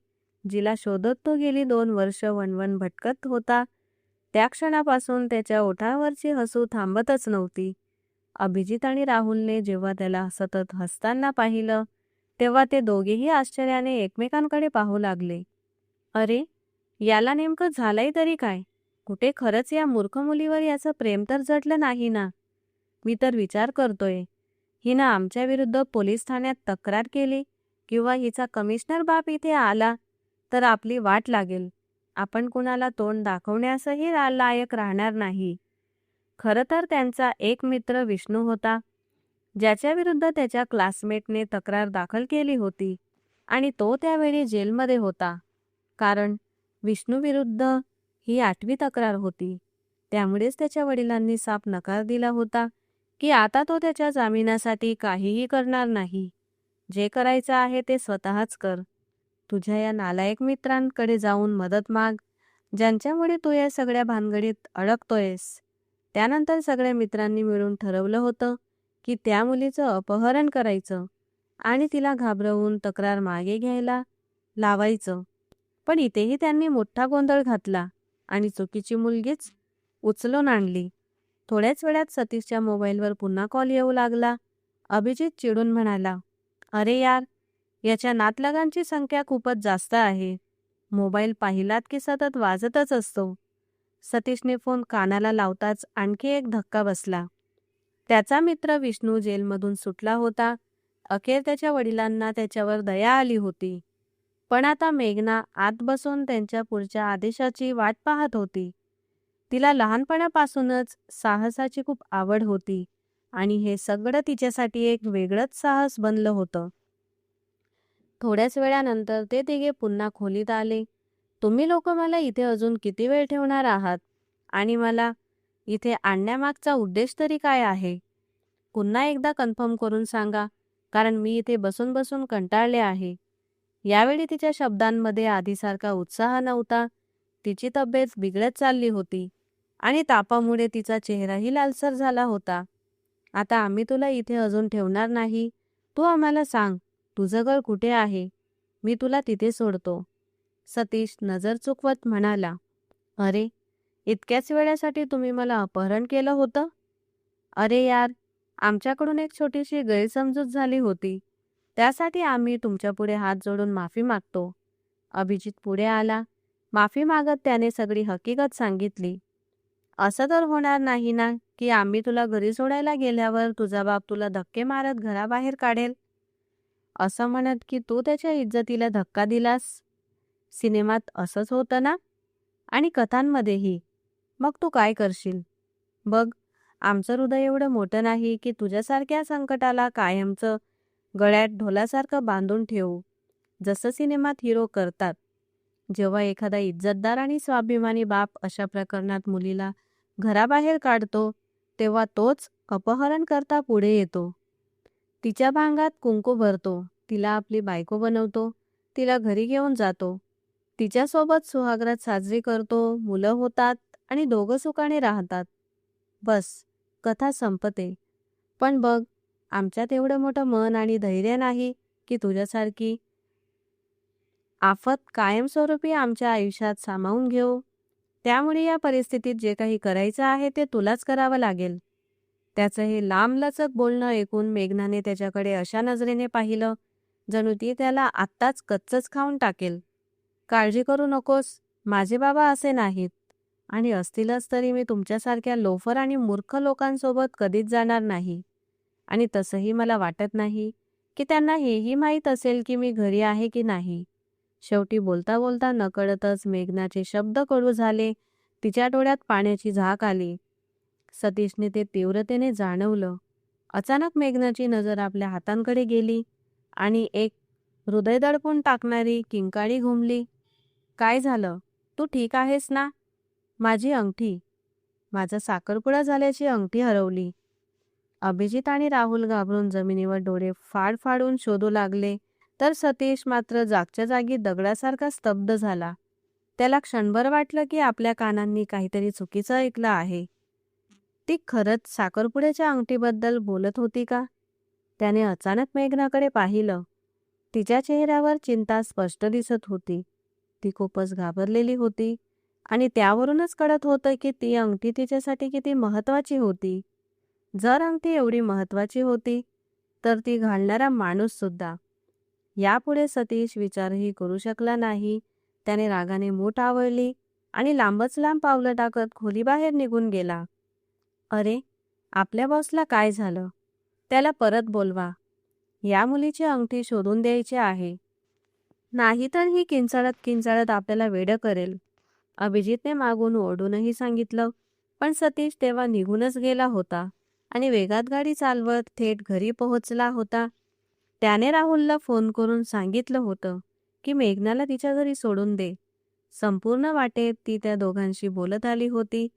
जिला शोधत तो गेली 2 वर्ष वणवण भटकत होता, त्या क्षणापासून त्याच्या ओठावरची हसू थांबतच नव्हती. अभिजित आणि राहुलने जेव्हा त्याला सतत हसताना पाहिलं, तेव्हा ते दोघेही आश्चर्याने एकमेकांकडे पाहू लागले. "अरे, याला नेमकं झालंय तरी काय? कुठे खरंच या मूर्ख मुलीवर याचं प्रेम तर जडलं नाही ना? मी तर विचार करतोय, हिनं आमच्या विरुद्ध पोलीस ठाण्यात तक्रार केली किंवा हिचा कमिशनर बाप इथे आला तर आपली वाट लागेल. आपण कुणाला तोंड दाखवण्यासही लायक राहणार नाही." खरं तर त्यांचा एक मित्र विष्णू होता, ज्याच्या विरुद्ध त्याच्या क्लासमेटने तक्रार दाखल केली होती आणि तो त्यावेळी जेलमध्ये होता. कारण विष्णूविरुद्ध ही 8वी तक्रार होती. त्यामुळेच त्याच्या वडिलांनी साफ नकार दिला होता की आता तो त्याच्या जामिनासाठी काहीही करणार नाही. "जे करायचं आहे ते स्वतःच कर. तुझ्या या नालायक मित्रांकडे जाऊन मदत माग, ज्यांच्यामुळे तू या सगळ्या भानगडीत अडकतोयस." त्यानंतर सगळ्या मित्रांनी मिळून ठरवलं होतं की त्या मुलीचं अपहरण करायचं आणि तिला घाबरवून तक्रार मागे घ्यायला लावायचं. पण इथेही त्यांनी मोठा गोंधळ घातला आणि चुकीची मुलगीच उचलून आणली. थोड्याच वेळात सतीशच्या मोबाईलवर पुन्हा कॉल येऊ लागला. अभिजित चिडून म्हणाला, "अरे यार, याच्या नातलगांची संख्या खूपच जास्त आहे. मोबाईल पाहिलात की सतत वाजतच असतो." सतीशने फोन कानाला लावताच आणखी एक धक्का बसला. त्याचा मित्र विष्णू जेलमधून सुटला होता. अखेर त्याच्या वडिलांना त्याच्यावर दया आली होती. पण आता मेघना आत बसून त्यांच्या पुढच्या आदेशाची वाट पाहत होती. तिला लहानपणापासूनच साहसाची खूप आवड होती आणि हे सगळं तिच्यासाठी एक वेगळंच साहस बनलं होतं. थोड्याच वेळानंतर ते तिघे पुन्हा खोलीत आले. "तुम्ही लोक मला इथे अजून किती वेळ ठेवणार आहात? आणि मला इथे आणण्यामागचा उद्देश तरी काय आहे? पुन्हा एकदा कन्फर्म करून सांगा, कारण मी इथे बसून बसून कंटाळले आहे. यावेळी तिच्या शब्दांमध्ये आधीसारखा उत्साह नव्हता. तिची तब्येत बिघडत चालली होती आणि तापामुळे तिचा चेहराही लालसर झाला होता. आता आम्ही तुला इथे अजून ठेवणार नाही. तू आम्हाला सांग, तुझं घर कुठे आहे? मी तुला तिथे सोडतो. सतीश नजर चुकवत म्हणाला, अरे, इतक्याच वेळासाठी तुम्ही मला अपहरण केलं होतं? अरे यार, आमच्याकडून एक छोटीशी गैरसमजूत झाली होती. त्यासाठी आम्ही तुमच्यापुढे हात जोडून माफी मागतो. अभिजित पुढे आला. माफी मागत त्याने सगळी हकीकत सांगितली. असं तर होणार नाही ना की आम्ही तुला घरी सोडायला गेल्यावर तुझा बाप तुला धक्के मारत घराबाहेर काढेल, असं म्हणत की तू त्याच्या इज्जतीला धक्का दिलास? सिनेमात असंच होतं ना, आणि कथांमध्येही. मग तू काय करशील? बघ, आमचं हृदय एवढं मोठं नाही की तुझ्यासारख्या संकटाला कायमचं गळ्यात ढोलासारखं बांधून ठेवू, जसं सिनेमात हिरो करतात. जेव्हा एखादा इज्जतदार आणि स्वाभिमानी बाप अशा प्रकरणात मुलीला घराबाहेर काढतो, तेव्हा तोच अपहरणकर्ता पुढे येतो. तिच्या भांगात कुंकू भरतो, तिला आपली बायको बनवतो, तिला घरी घेऊन जातो, तिच्यासोबत सुहागरात साजरी करतो, मुलं होतात आणि दोघं सुखाने राहतात. बस, कथा संपते. पण बघ, आमच्यात एवढं मोठं मन आणि धैर्य नाही की तुझ्यासारखी आफत कायमस्वरूपी आमच्या आयुष्यात सामावून घेऊ. त्यामुळे या परिस्थितीत जे काही करायचं आहे ते तुलाच करावं लागेल. त्याचं हे लांबलचक बोलणं ऐकून मेघनाने त्याच्याकडे अशा नजरेने पाहिलं जणू ती त्याला आत्ताच कच्चच खाऊन टाकेल. काळजी करू नकोस, माझे बाबा असे नाहीत, आणि असतीलच तरी मी तुमच्यासारख्या लोफर आणि मूर्ख लोकांसोबत कधीच जाणार नाही. आणि तसंही मला वाटत नाही की त्यांना हेही माहीत असेल की मी घरी आहे की नाही. शेवटी बोलता बोलता नकळतच मेघनाचे शब्द कडू झाले. तिच्या डोळ्यात पाण्याची झाक आली. सतीशने ते तीव्रतेने जाणवलं. अचानक मेघनाची नजर आपल्या हातांकडे गेली आणि एक हृदय दडपून टाकणारी किंकाळी घुमली. काय झालं? तू ठीक आहेस ना? माझी अंगठी, माझा साखरपुडा झाल्याची अंगठी हरवली. अभिजित आणि राहुल घाबरून जमिनीवर डोळे फाड फाडून शोधू लागले, तर सतीश मात्र जागच्या जागी दगडासारखा स्तब्ध झाला. त्याला क्षणभर वाटलं की आपल्या कानांनी काहीतरी चुकीचं ऐकलं आहे. ती खरंच साखरपुड्याच्या अंगठीबद्दल बोलत होती का? त्याने अचानक मेघनाकडे पाहिलं. तिच्या चेहऱ्यावर चिंता स्पष्ट दिसत होती. ती खूपच घाबरलेली होती आणि त्यावरूनच कळत होतं की ती अंगठी तिच्यासाठी किती महत्वाची होती. जर अंगठी एवढी महत्वाची होती तर ती घालणारा माणूस सुद्धा. यापुढे सतीश विचारही करू शकला नाही. त्याने रागाने मूठ आवळली आणि लांबच लांब पावलं टाकत खोलीबाहेर निघून गेला. अरे, आपल्या बॉसला काय झालं? त्याला परत बोलवा. या मुलीची अंगठी शोधून द्यायची आहे, नाहीतर ही किंचाळत किंचाळत आपल्याला वेडं करेल, अभिजितने मागून ओरडूनही सांगितलं. पण सतीश तेव्हा निघूनच गेला होता आणि वेगात गाडी चालवत थेट घरी पोहोचला होता. त्याने राहुलला फोन करून सांगितलं होतं की मेघनाला तिच्या घरी सोडून दे. संपूर्ण वाटेत ती त्या दोघांशी बोलत आली होती,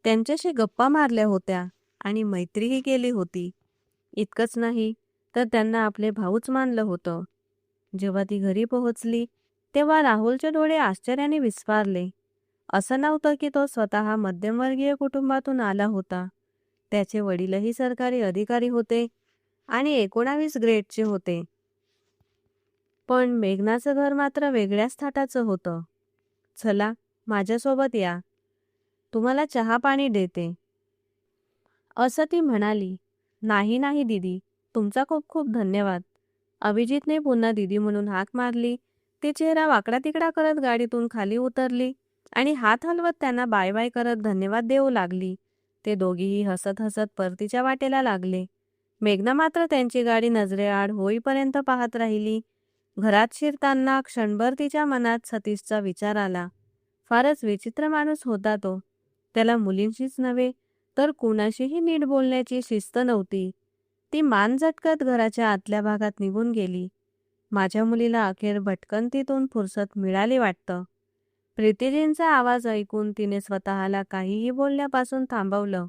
त्यांच्याशी गप्पा मारल्या होत्या आणि मैत्रीही केली होती. इतकंच नाही तर त्यांना आपले भाऊच मानलं होतं. जेव्हा ती घरी पोहोचली तेव्हा राहुलचे डोळे आश्चर्याने विस्फारले. असं नव्हतं की तो स्वतः मध्यमवर्गीय कुटुंबातून आला होता. त्याचे वडीलही सरकारी अधिकारी होते आणि 19 ग्रेडचे होते. पण मेघनाचं घर मात्र वेगळ्याच थाटाचं होतं. चला, माझ्यासोबत या, तुम्हाला चहा पाणी देते, असं ती म्हणाली. नाही नाही दीदी, तुमचा खूप खूप धन्यवाद. अभिजितने पुन्हा दीदी म्हणून हाक मारली. ती चेहरा वाकडा तिकडा करत गाडीतून खाली उतरली आणि हात हलवत त्यांना बाय बाय करत धन्यवाद देऊ लागली. ते दोघीही हसत हसत परतीच्या वाटेला लागले. मेघना मात्र त्यांची गाडी नजरेआड होईपर्यंत पाहत राहिली. घरात शिरताना क्षणभर तिच्या मनात सतीशचा विचार आला. फारच विचित्र माणूस होता तो. त्याला मुलींशीच नव्हे तर कुणाशीही नीट बोलण्याची शिस्त नव्हती. ती मान झटकत घराच्या आतल्या भागात निघून गेली. माझ्या मुलीला अखेर भटकंतीतून फुरसत मिळाली वाटतं. प्रीतीजींचा आवाज ऐकून तिने स्वतःला काहीही बोलण्यापासून थांबवलं,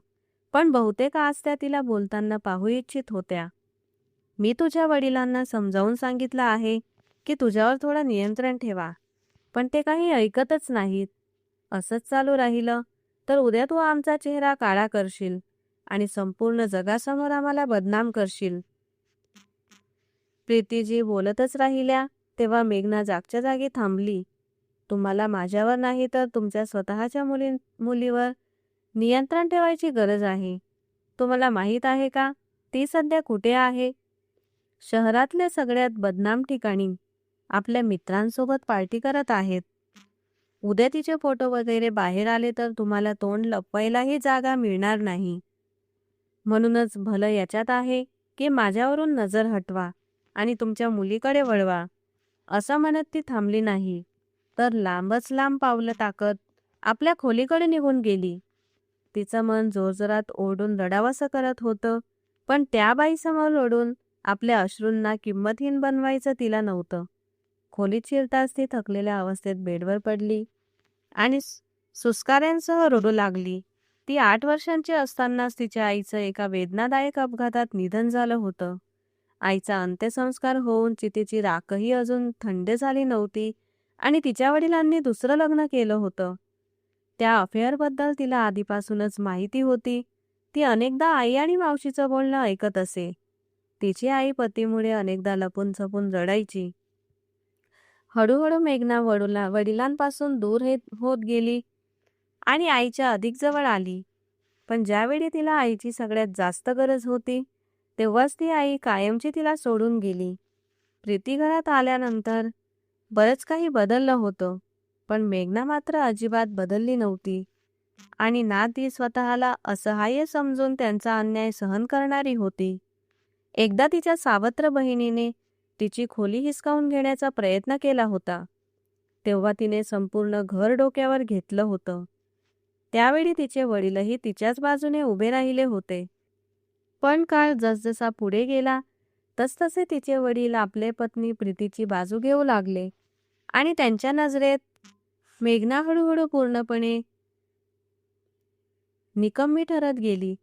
पण बहुतेक आज त्या तिला बोलताना पाहू इच्छित होत्या. मी तुझ्या वडिलांना समजावून सांगितलं आहे की तुझ्यावर थोडं नियंत्रण ठेवा, पण ते काही ऐकतच नाहीत. असंच चालू राहिलं तर उद्या तू आमचा चेहरा काळा करशील आणि संपूर्ण जगासमोर आम्हाला बदनाम करशील. प्रीतीजी बोलतच राहिल्या तेव्हा मेघना जागच्या जागी थांबली. तुम्हाला माझ्यावर नाही तर तुमच्या स्वतःच्या मुलीवर नियंत्रण ठेवायची गरज आहे. तुम्हाला माहीत आहे का ती सध्या कुठे आहे? शहरातल्या सगळ्यात बदनाम ठिकाणी आपल्या मित्रांसोबत पार्टी करत आहेत. उद्या तिचे फोटो वगैरे बाहेर आले तर तुम्हाला तोंड लपवायलाही जागा मिळणार नाही. म्हणूनच भलं याच्यात आहे की माझ्यावरून नजर हटवा आणि तुमच्या मुलीकडे वळवा. असं म्हणत ती थांबली नाही, तर लांबच लांब पावलं टाकत आपल्या खोलीकडे निघून गेली. तिचं मन जोरजोरात ओरडून रडावंसं करत होतं, पण त्या बाईसमोर रडून आपल्या अश्रूंना किंमतहीन बनवायचं तिला नव्हतं. खोलीत शिरताच ती थकलेल्या अवस्थेत बेडवर पडली आणि सुस्काऱ्यांसह रडू लागली. ती 8 वर्षांची असतानाच तिच्या आईचं एका वेदनादायक अपघातात निधन झालं होतं. आईचा अंत्यसंस्कार होऊन चितेची राखही अजून थंड झाली नव्हती आणि तिच्या वडिलांनी दुसरं लग्न केलं होतं. त्या अफेअरबद्दल तिला आधीपासूनच माहिती होती. ती अनेकदा आई आणि मावशीचं बोलणं ऐकत असे. तिची आई पतीमुळे अनेकदा लपून छपून रडायची. हळूहळू मेघना वडिलांपासून दूर होत गेली आणि आईच्या अधिक जवळ आली. पण ज्यावेळी तिला आईची सगळ्यात जास्त गरज होती तेव्हाच ती आई कायमची तिला सोडून गेली. प्रीती घरात आल्यानंतर बरंच काही बदललं होतं, पण मेघना मात्र अजिबात बदलली नव्हती आणि ना ती स्वतःला असहाय्य समजून त्यांचा अन्याय सहन करणारी होती. एकदा तिच्या सावत्र बहिणीने तिची खोली हिसकावून घेण्याचा प्रयत्न केला होता. तेव्हा तिने संपूर्ण घर डोक्यावर घेतलं होतं. त्यावेळी तिचे वडीलही तिच्याच बाजूने उभे राहिले होते. पण काळ जसजसा पुढे गेला तसतसे तिचे वडील आपले पत्नी प्रीतीची बाजू घेऊ लागले आणि त्यांच्या नजरेत मेघना हळूहळू पूर्णपणे निकम्मी ठरत गेली.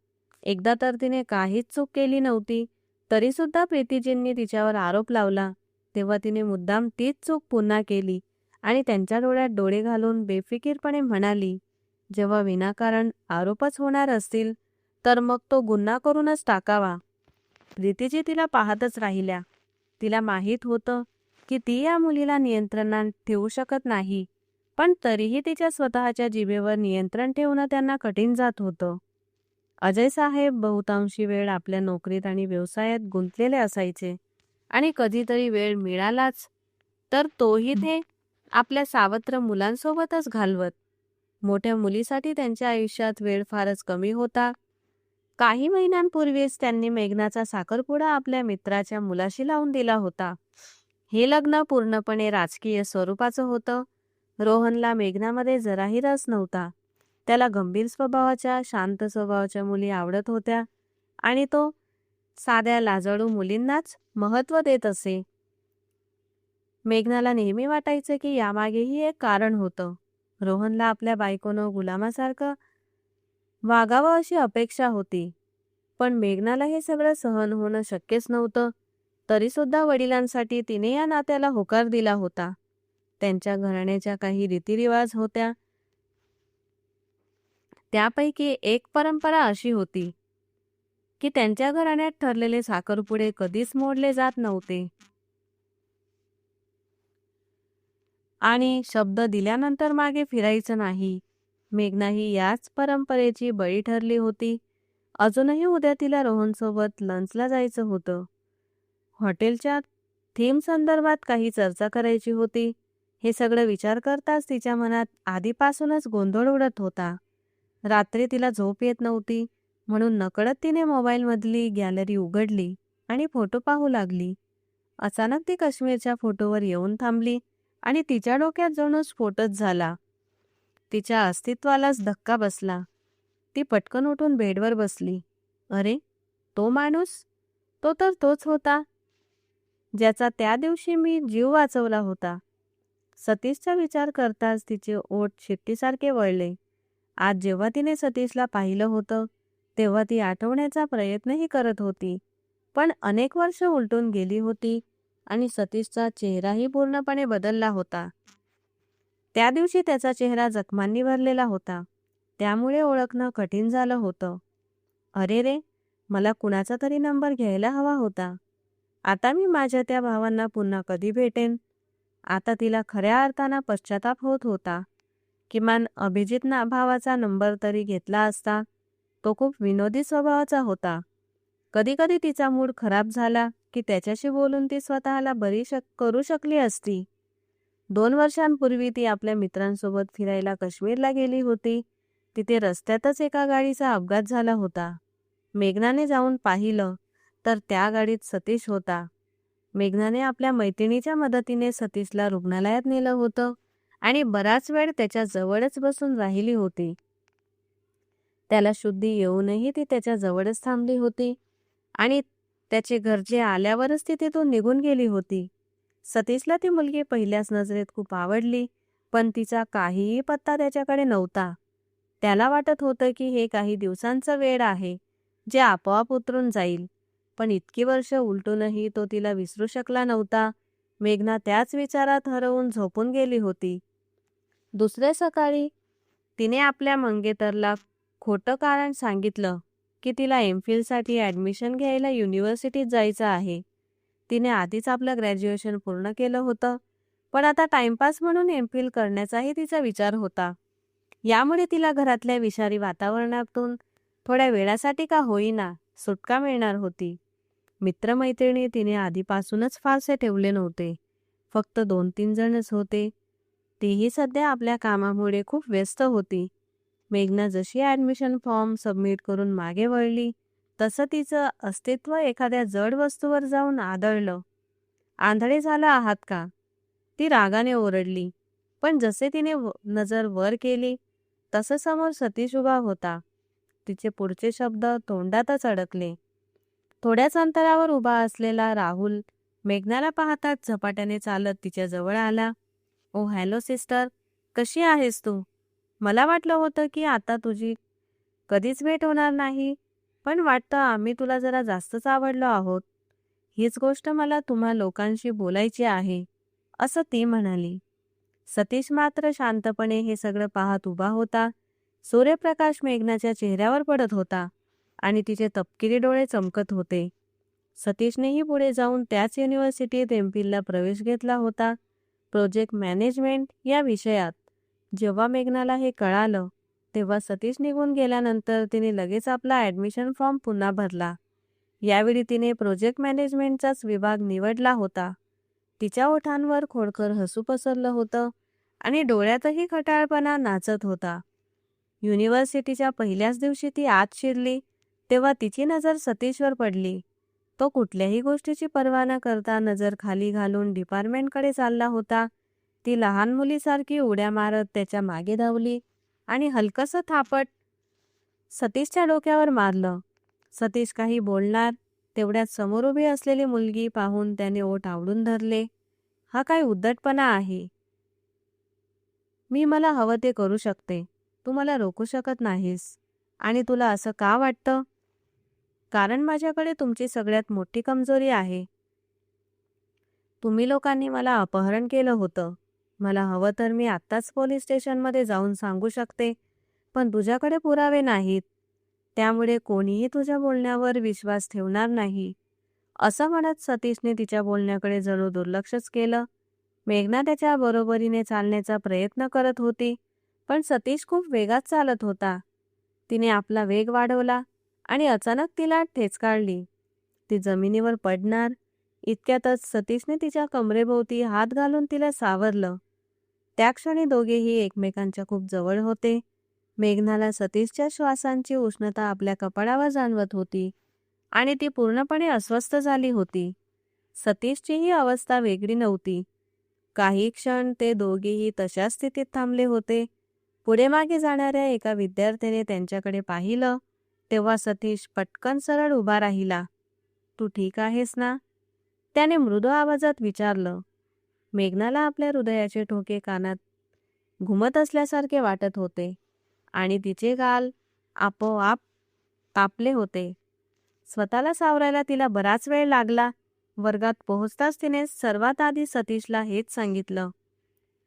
एकदा तर तिने काहीच चूक केली नव्हती, तरी सुद्धा प्रीतीजींनी तिच्यावर आरोप लावला. तेव्हा तिने मुद्दाम तीच चूक पुन्हा केली आणि त्यांच्या डोळ्यात डोळे घालून बेफिकीरपणे म्हणाली, जेव्हा विनाकारण आरोपच होणार असतील तर मग तो गुन्हा करूनच टाकावा. प्रीतीजी तिला पाहतच राहिल्या. तिला माहीत होतं की ती या मुलीला नियंत्रणात ठेवू शकत नाही, पण तरीही तिच्या स्वतःच्या जिभेवर नियंत्रण ठेवणं त्यांना कठीण जात होतं. अजय साहेब बहुतांशी वेळ आपल्या नोकरीत आणि व्यवसायात गुंतलेले असायचे आणि कधीतरी वेळ मिळालाच तर तोही ते आपल्या सावत्र मुलांसोबतच घालवत. मोठ्या मुलीसाठी त्यांच्या आयुष्यात वेळ फारच कमी होता. काही महिन्यांपूर्वीच त्यांनी मेघनाचा साखरपुडा आपल्या मित्राच्या मुलाशी लावून दिला होता. हे लग्न पूर्णपणे राजकीय स्वरूपाचं होतं. रोहनला मेघनामध्ये जराही रस नव्हता. त्याला गंभीर स्वभावाच्या, शांत स्वभावाच्या मुली आवडत होत्या आणि तो साध्या लाजाळू मुलींनाच महत्त्व देत असे. मेघनाला नेहमी वाटायचं की यामागेही एक कारण होतं. रोहनला आपल्या बायकोनं गुलामासारखं वागावं अशी अपेक्षा होती, पण मेघनाला हे सगळं सहन होणं शक्यच नव्हतं. तरीसुद्धा वडिलांसाठी तिने या नात्याला होकार दिला होता. त्यांच्या घराण्याच्या काही रीतिरिवाज होत्या. त्यापैकी एक परंपरा अशी होती की त्यांच्या घराण्यात ठरलेले साखरपुडे कधीच मोडले जात नव्हते आणि शब्द दिल्यानंतर मागे फिरायचं नाही. मेघनाही याच परंपरेची बळी ठरली होती. अजूनही उद्या तिला रोहनसोबत लंचला जायचं होतं. हॉटेलच्या थीम संदर्भात काही चर्चा करायची होती. हे सगळं विचार करताच तिच्या मनात आधीपासूनच गोंधळ उडत होता. रात्री तिला झोप येत नव्हती, म्हणून नकळत तिने मोबाईलमधली गॅलरी उघडली आणि फोटो पाहू लागली. अचानक ती काश्मीरच्या फोटोवर येऊन थांबली आणि तिच्या डोक्यात जणू स्फोटच झाला. तिच्या अस्तित्वालाच धक्का बसला. ती पटकन उठून बेडवर बसली. अरे, तो माणूस, तो तर तोच होता ज्याचा त्या दिवशी मी जीव वाचवला होता. सतीशचा विचार करताच तिचे ओठ शिट्टीसारखे वळले. आज जेव्हा तिने सतीशला पाहिलं होतं तेव्हा ती आठवण्याचा प्रयत्नही करत होती, पण अनेक वर्ष उलटून गेली होती आणि सतीशचा चेहराही पूर्णपणे बदलला होता. त्या दिवशी त्याचा चेहरा जखमांनी भरलेला होता, त्यामुळे ओळखणं कठीण झालं होतं. अरे रे, मला कुणाचा तरी नंबर घ्यायला हवा होता. आता मी माझ्या त्या भावांना पुन्हा कधी भेटेन? आता तिला खऱ्या अर्थानं पश्चाताप होत होता. किमान अभिजित भावाचा नंबर तरी घेतला असता. तो खूप विनोदी स्वभावाचा होता. कधी कधी तिचा मूड खराब झाला की त्याच्याशी बोलून ती स्वतःला बरी करू शकली असती. 2 वर्षांपूर्वी ती आपल्या मित्रांसोबत फिरायला काश्मीरला गेली होती. तिथे रस्त्यातच एका गाडीचा अपघात झाला होता. मेघनाने जाऊन पाहिलं तर त्या गाडीत सतीश होता. मेघनाने आपल्या मैत्रिणीच्या मदतीने सतीशला रुग्णालयात नेलं होतं आणि बराच वेळ त्याच्या जवळच बसून राहिली होती. त्याला शुद्धी येऊनही ती त्याच्या जवळच थांबली होती आणि त्याचे घरचे आल्यावरच ती तिथून निघून गेली होती. सतीशला ती मुलगी पहिल्याच नजरेत खूप आवडली, पण तिचा काहीही पत्ता त्याच्याकडे नव्हता. त्याला वाटत होतं की हे काही दिवसांचं वेड आहे, जे आपोआप उतरून जाईल. पण इतकी वर्ष उलटूनही तो तिला विसरू शकला नव्हता. मेघना त्याच विचारात हरवून झोपून गेली होती. दुसऱ्या सकाळी तिने आपल्या मंगेतरला खोटं कारण सांगितलं की तिला एमफिलसाठी ॲडमिशन घ्यायला युनिव्हर्सिटीत जायचं आहे. तिने आधीच आपलं ग्रॅज्युएशन पूर्ण केलं होतं, पण आता टाइमपास म्हणून एमफिल करण्याचाही तिचा विचार होता. यामुळे तिला घरातल्या विषारी वातावरणातून थोड्या वेळासाठी का होईना सुटका मिळणार होती. मित्रमैत्रिणी तिने आधीपासूनच फारसे ठेवले नव्हते. फक्त 2-3 जणच होते. तीही सध्या आपल्या कामामुळे खूप व्यस्त होती. मेघना जशी ॲडमिशन फॉर्म सबमिट करून मागे वळली तसं तिचं अस्तित्व एखाद्या जड वस्तूवर जाऊन आदळलं. आंधळे झाला आहात का? ती रागाने ओरडली. पण जसे तिने नजर वर केली तसं समोर सतीश उभा होता. तिचे पुढचे शब्द तोंडातच अडकले. थोड्याच अंतरावर उभा असलेला राहुल मेघनाला पाहताच झपाट्याने चालत तिच्या जवळ आला. ओ हॅलो सिस्टर, कशी आहेस तू? मला वाटलं होतं की आता तुझी कधीच भेट होणार नाही, पण वाटतं आम्ही तुला जरा जास्तच आवडलो आहोत. हीच गोष्ट मला तुम्हा लोकांशी बोलायची आहे, असं ती म्हणाली. सतीश मात्र शांतपणे हे सगळं पाहत उभा होता. सूर्यप्रकाश मेघनाच्या चेहऱ्यावर पडत होता आणि तिचे तपकिरी डोळे चमकत होते. सतीशनेही पुढे जाऊन त्याच युनिव्हर्सिटीत एमफिलला प्रवेश घेतला होता, प्रोजेक्ट मॅनेजमेंट या विषयात. जेव्हा मेघनाला हे कळालं तेव्हा सतीश निघून गेल्यानंतर तिने लगेच आपला ॲडमिशन फॉर्म पुन्हा भरला. यावेळी तिने प्रोजेक्ट मॅनेजमेंटचाच विभाग निवडला होता. तिच्या ओठांवर खोडकर हसू पसरलं होतं आणि डोळ्यातही खटाळपणा नाचत होता. युनिव्हर्सिटीच्या पहिल्याच दिवशी ती आत शिरली तेव्हा तिची नजर सतीशवर पडली. तो कुठल्याही गोष्टीची पर्वा न करता नजर खाली घालून डिपार्टमेंटकडे चालला होता. ती लहान मुलीसारखी उड्या मारत त्याच्या मागे धावली आणि हलकसं थापट सतीशच्या डोक्यावर मारलं. सतीश काही बोलणार तेवढ्यात समोर उभी असलेली मुलगी पाहून त्याने ओठ आवळून धरले. हा काय उद्धटपणा आहे? मी मला हवं ते करू शकते, तू मला रोखू शकत नाहीस. आणि तुला असं का वाटतं? कारण माझ्याकडे तुमची सगळ्यात मोठी कमजोरी आहे. तुम्ही लोकांनी मला अपहरण केलं होतं. मला हवं तर मी आत्ताच पोलीस स्टेशनमध्ये जाऊन सांगू शकते, पण तुझ्याकडे पुरावे नाहीत. त्यामुळे कोणीही तुझ्या बोलण्यावर विश्वास ठेवणार नाही. असं म्हणत सतीशने तिच्या बोलण्याकडे जणू दुर्लक्षच केलं. मेघना त्याच्या बरोबरीने चालण्याचा प्रयत्न करत होती, पण सतीश खूप वेगात चालत होता. तिने आपला वेग वाढवला आणि अचानक तिला ठेच काढली. ती जमिनीवर पडणार इतक्यातच सतीशने तिच्या कमरेभोवती हात घालून तिला सावरलं. त्या क्षणी दोघेही एकमेकांच्या खूप जवळ होते. मेघनाला सतीशच्या श्वासांची उष्णता आपल्या कपाळावर जाणवत होती आणि ती पूर्णपणे अस्वस्थ झाली होती. सतीशचीही अवस्था वेगळी नव्हती. काही क्षण ते दोघेही तशाच स्थितीत थांबले होते. पुढे मागे जाणाऱ्या एका विद्यार्थ्याने त्यांच्याकडे पाहिलं तेव्हा सतीश पटकन सरळ उभा राहिला. तू ठीक आहेस ना? त्याने मृदू आवाजात विचारलं. मेघनाला आपल्या हृदयाचे ठोके कानात घुमत असल्यासारखे वाटत होते आणि तिचे गाल आपोआप तापले होते. स्वतःला सावरायला तिला बराच वेळ लागला. वर्गात पोहोचताच तिने सर्वात आधी सतीशला हेच सांगितलं.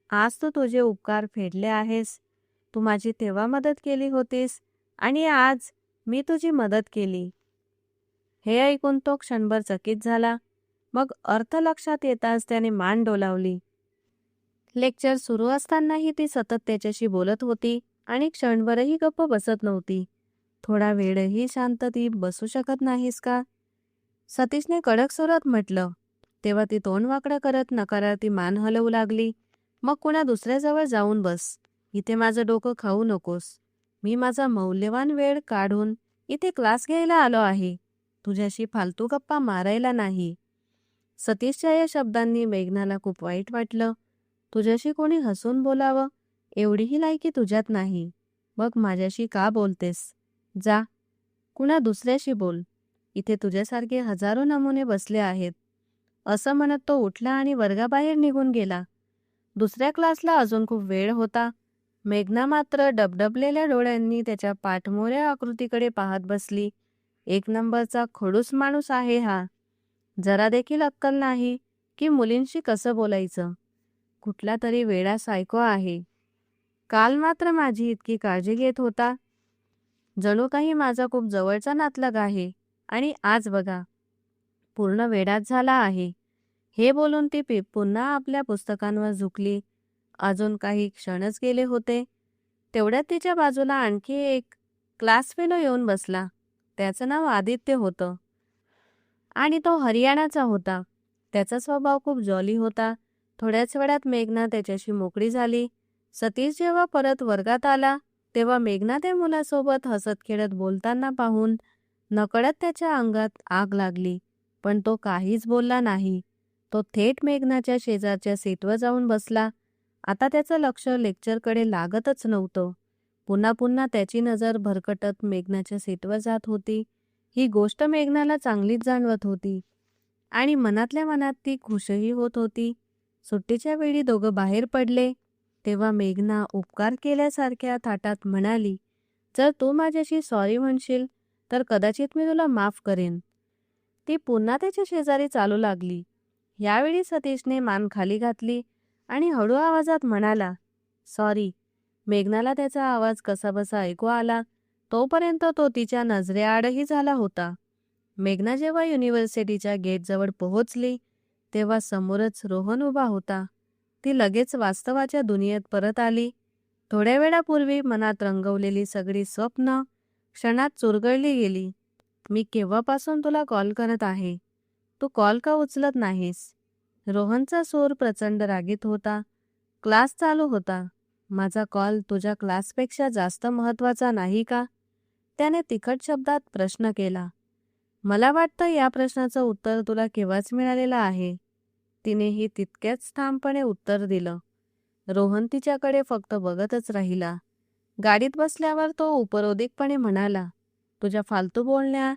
आज तू तुझे उपकार फेडले आहेस. तू माझी तेव्हा मदत केली होतीस आणि आज मी तुझी मदत केली. हे ऐकून तो क्षणभर चकित झाला. मग अर्थ लक्षात येताच त्याने मान डोलावली. लेक्चर सुरू असतानाही ती सतत त्याच्याशी बोलत होती आणि क्षणभरही गप्प बसत नव्हती. थोडा वेळही शांत ती बसू शकत नाहीस का? सतीशने कडक स्वरात म्हटलं. तेव्हा ती तोंड वाकडं करत नकारार्थी मान हलवू लागली. मग कुणा दुसऱ्याजवळ जाऊन बस. इथे माझं डोकं खाऊ नकोस. मी माझा मौल्यवान वेळ काढून इथे क्लास घ्यायला आलो आहे, तुझ्याशी फालतू गप्पा मारायला नाही. सतीशच्या या शब्दांनी मेघनाला खूप वाईट वाटलं. तुझ्याशी कोणी हसून बोलावं एवढीही लायकी तुझ्यात नाही. मग माझ्याशी का बोलतेस? जा, कुणा दुसऱ्याशी बोल. इथे तुझ्यासारखे हजारो नमुने बसले आहेत. असं म्हणत तो उठला आणि वर्गाबाहेर निघून गेला. दुसऱ्या क्लासला अजून खूप वेळ होता. मेघना मात्र डबडबलेल्या डोळ्यांनी त्याच्या पाठमोऱ्या आकृतीकडे पाहत बसली. एक नंबरचा खडूस माणूस आहे हा. जरा देखील अक्कल नाही की मुलींशी कसं बोलायचं. कुठला तरी वेडा सायको आहे. काल मात्र माझी इतकी काळजी घेत होता. जणू काही माझा खूप जवळचा नातलग आहे आणि आज बघा पूर्ण वेडाच झाला आहे. हे बोलून ती पुन्हा आपल्या पुस्तकांवर झुकली. अजून काही क्षणच गेले होते. तेवढ्यात तिच्या बाजूला आणखी एक क्लास फेलो येऊन बसला. त्याचं नाव आदित्य होतं आणि तो हरियाणाचा होता. त्याचा स्वभाव खूप जॉली होता. थोड्याच वेळात मेघना त्याच्याशी मोकळी झाली. सतीश जेव्हा परत वर्गात आला तेव्हा मेघना त्या मुलासोबत हसत खेळत बोलताना पाहून नकळत त्याच्या अंगात आग लागली. पण तो काहीच बोलला नाही. तो थेट मेघनाच्या शेजारच्या सीटवर जाऊन बसला. आता त्याचं लक्ष लेक्चरकडे लागतच नव्हतं. पुन्हा पुन्हा त्याची नजर भरकटत मेघनाच्या सीटवर जात होती. ही गोष्ट मेघनाला चांगलीच जाणवत होती आणि मनातल्या मनात ती खुशही होत होती. सुट्टीच्या वेळी दोघं बाहेर पडले तेव्हा मेघना उपकार केल्यासारख्या थाटात म्हणाली, जर तू माझ्याशी सॉरी म्हणशील तर कदाचित मी तुला माफ करेन. ती पुन्हा त्याच्या शेजारी चालू लागली. यावेळी सतीशने मान खाली घातली आणि हळू आवाजात म्हणाला, सॉरी. मेघनाला त्याचा आवाज कसाबसा ऐकू आला. तोपर्यंत तो तिच्या नजरेआडही झाला होता. मेघना जेव्हा युनिव्हर्सिटीच्या गेटजवळ पोहोचली तेव्हा समोरच रोहन उभा होता. ती लगेच वास्तवाच्या दुनियेत परत आली. थोड्या वेळापूर्वी मनात रंगवलेली सगळी स्वप्न क्षणात चुरगळली गेली. मी केव्हापासून तुला कॉल करत आहे, तू कॉल का उचलत नाहीस? रोहनचा सूर प्रचंड रागीत होता. क्लास चालू होता. माझा कॉल तुझ्या क्लासपेक्षा जास्त महत्वाचा नाही का? त्याने तिखट शब्दात प्रश्न केला. मला वाटतं या प्रश्नाचं उत्तर तुला केव्हाच मिळालेलं आहे. तिनेही तितक्याच ठामपणे उत्तर दिलं. रोहन तिच्याकडे फक्त बघतच राहिला. गाडीत बसल्यावर तो उपरोधिकपणे म्हणाला, तुझ्या फालतू बोलण्या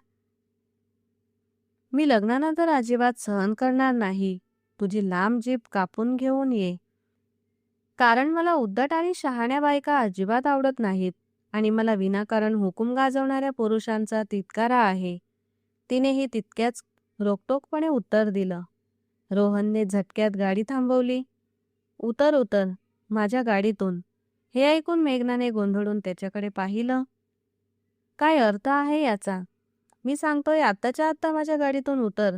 मी लग्नानंतर अजिबात सहन करणार नाही. तुझी लांब जीभ कापून घेऊन ये. कारण मला उद्धट आणि शहाण्या बायका अजिबात आवडत नाहीत आणि मला विनाकारण हुकूम गाजवणाऱ्या पुरुषांचा तिटकारा आहे. तिनेही तितक्याच रोखटोकपणे उत्तर दिलं. रोहनने झटक्यात गाडी थांबवली. उतर उतर माझ्या गाडीतून. हे ऐकून मेघनाने गोंधळून त्याच्याकडे पाहिलं. काय अर्थ आहे याचा? मी सांगतोय आत्ताच्या आत्ता माझ्या गाडीतून उतर,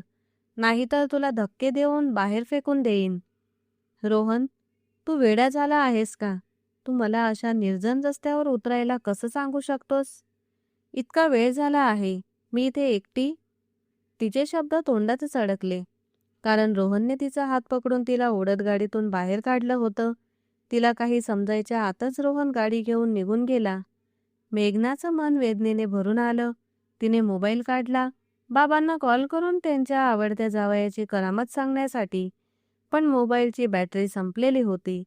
नाहीतर तुला धक्के देऊन बाहेर फेकून देईन. रोहन, तू वेडा झाला आहेस का? तू मला अशा निर्जन रस्त्यावर उतरायला कसं सांगू शकतोस? इतका वेळ झाला आहे. मी इथे एकटी. तिचे शब्द तोंडातच अडकले. कारण रोहनने तिचा हात पकडून तिला ओढत गाडीतून बाहेर काढलं होतं. तिला काही समजायच्या आतच रोहन गाडी घेऊन निघून गेला. मेघनाचं मन वेदनेने भरून आलं. तिने मोबाईल काढला बाबांना कॉल करून त्यांच्या आवडत्या जावयाची करामत सांगण्यासाठी. पण मोबाईलची बॅटरी संपलेली होती.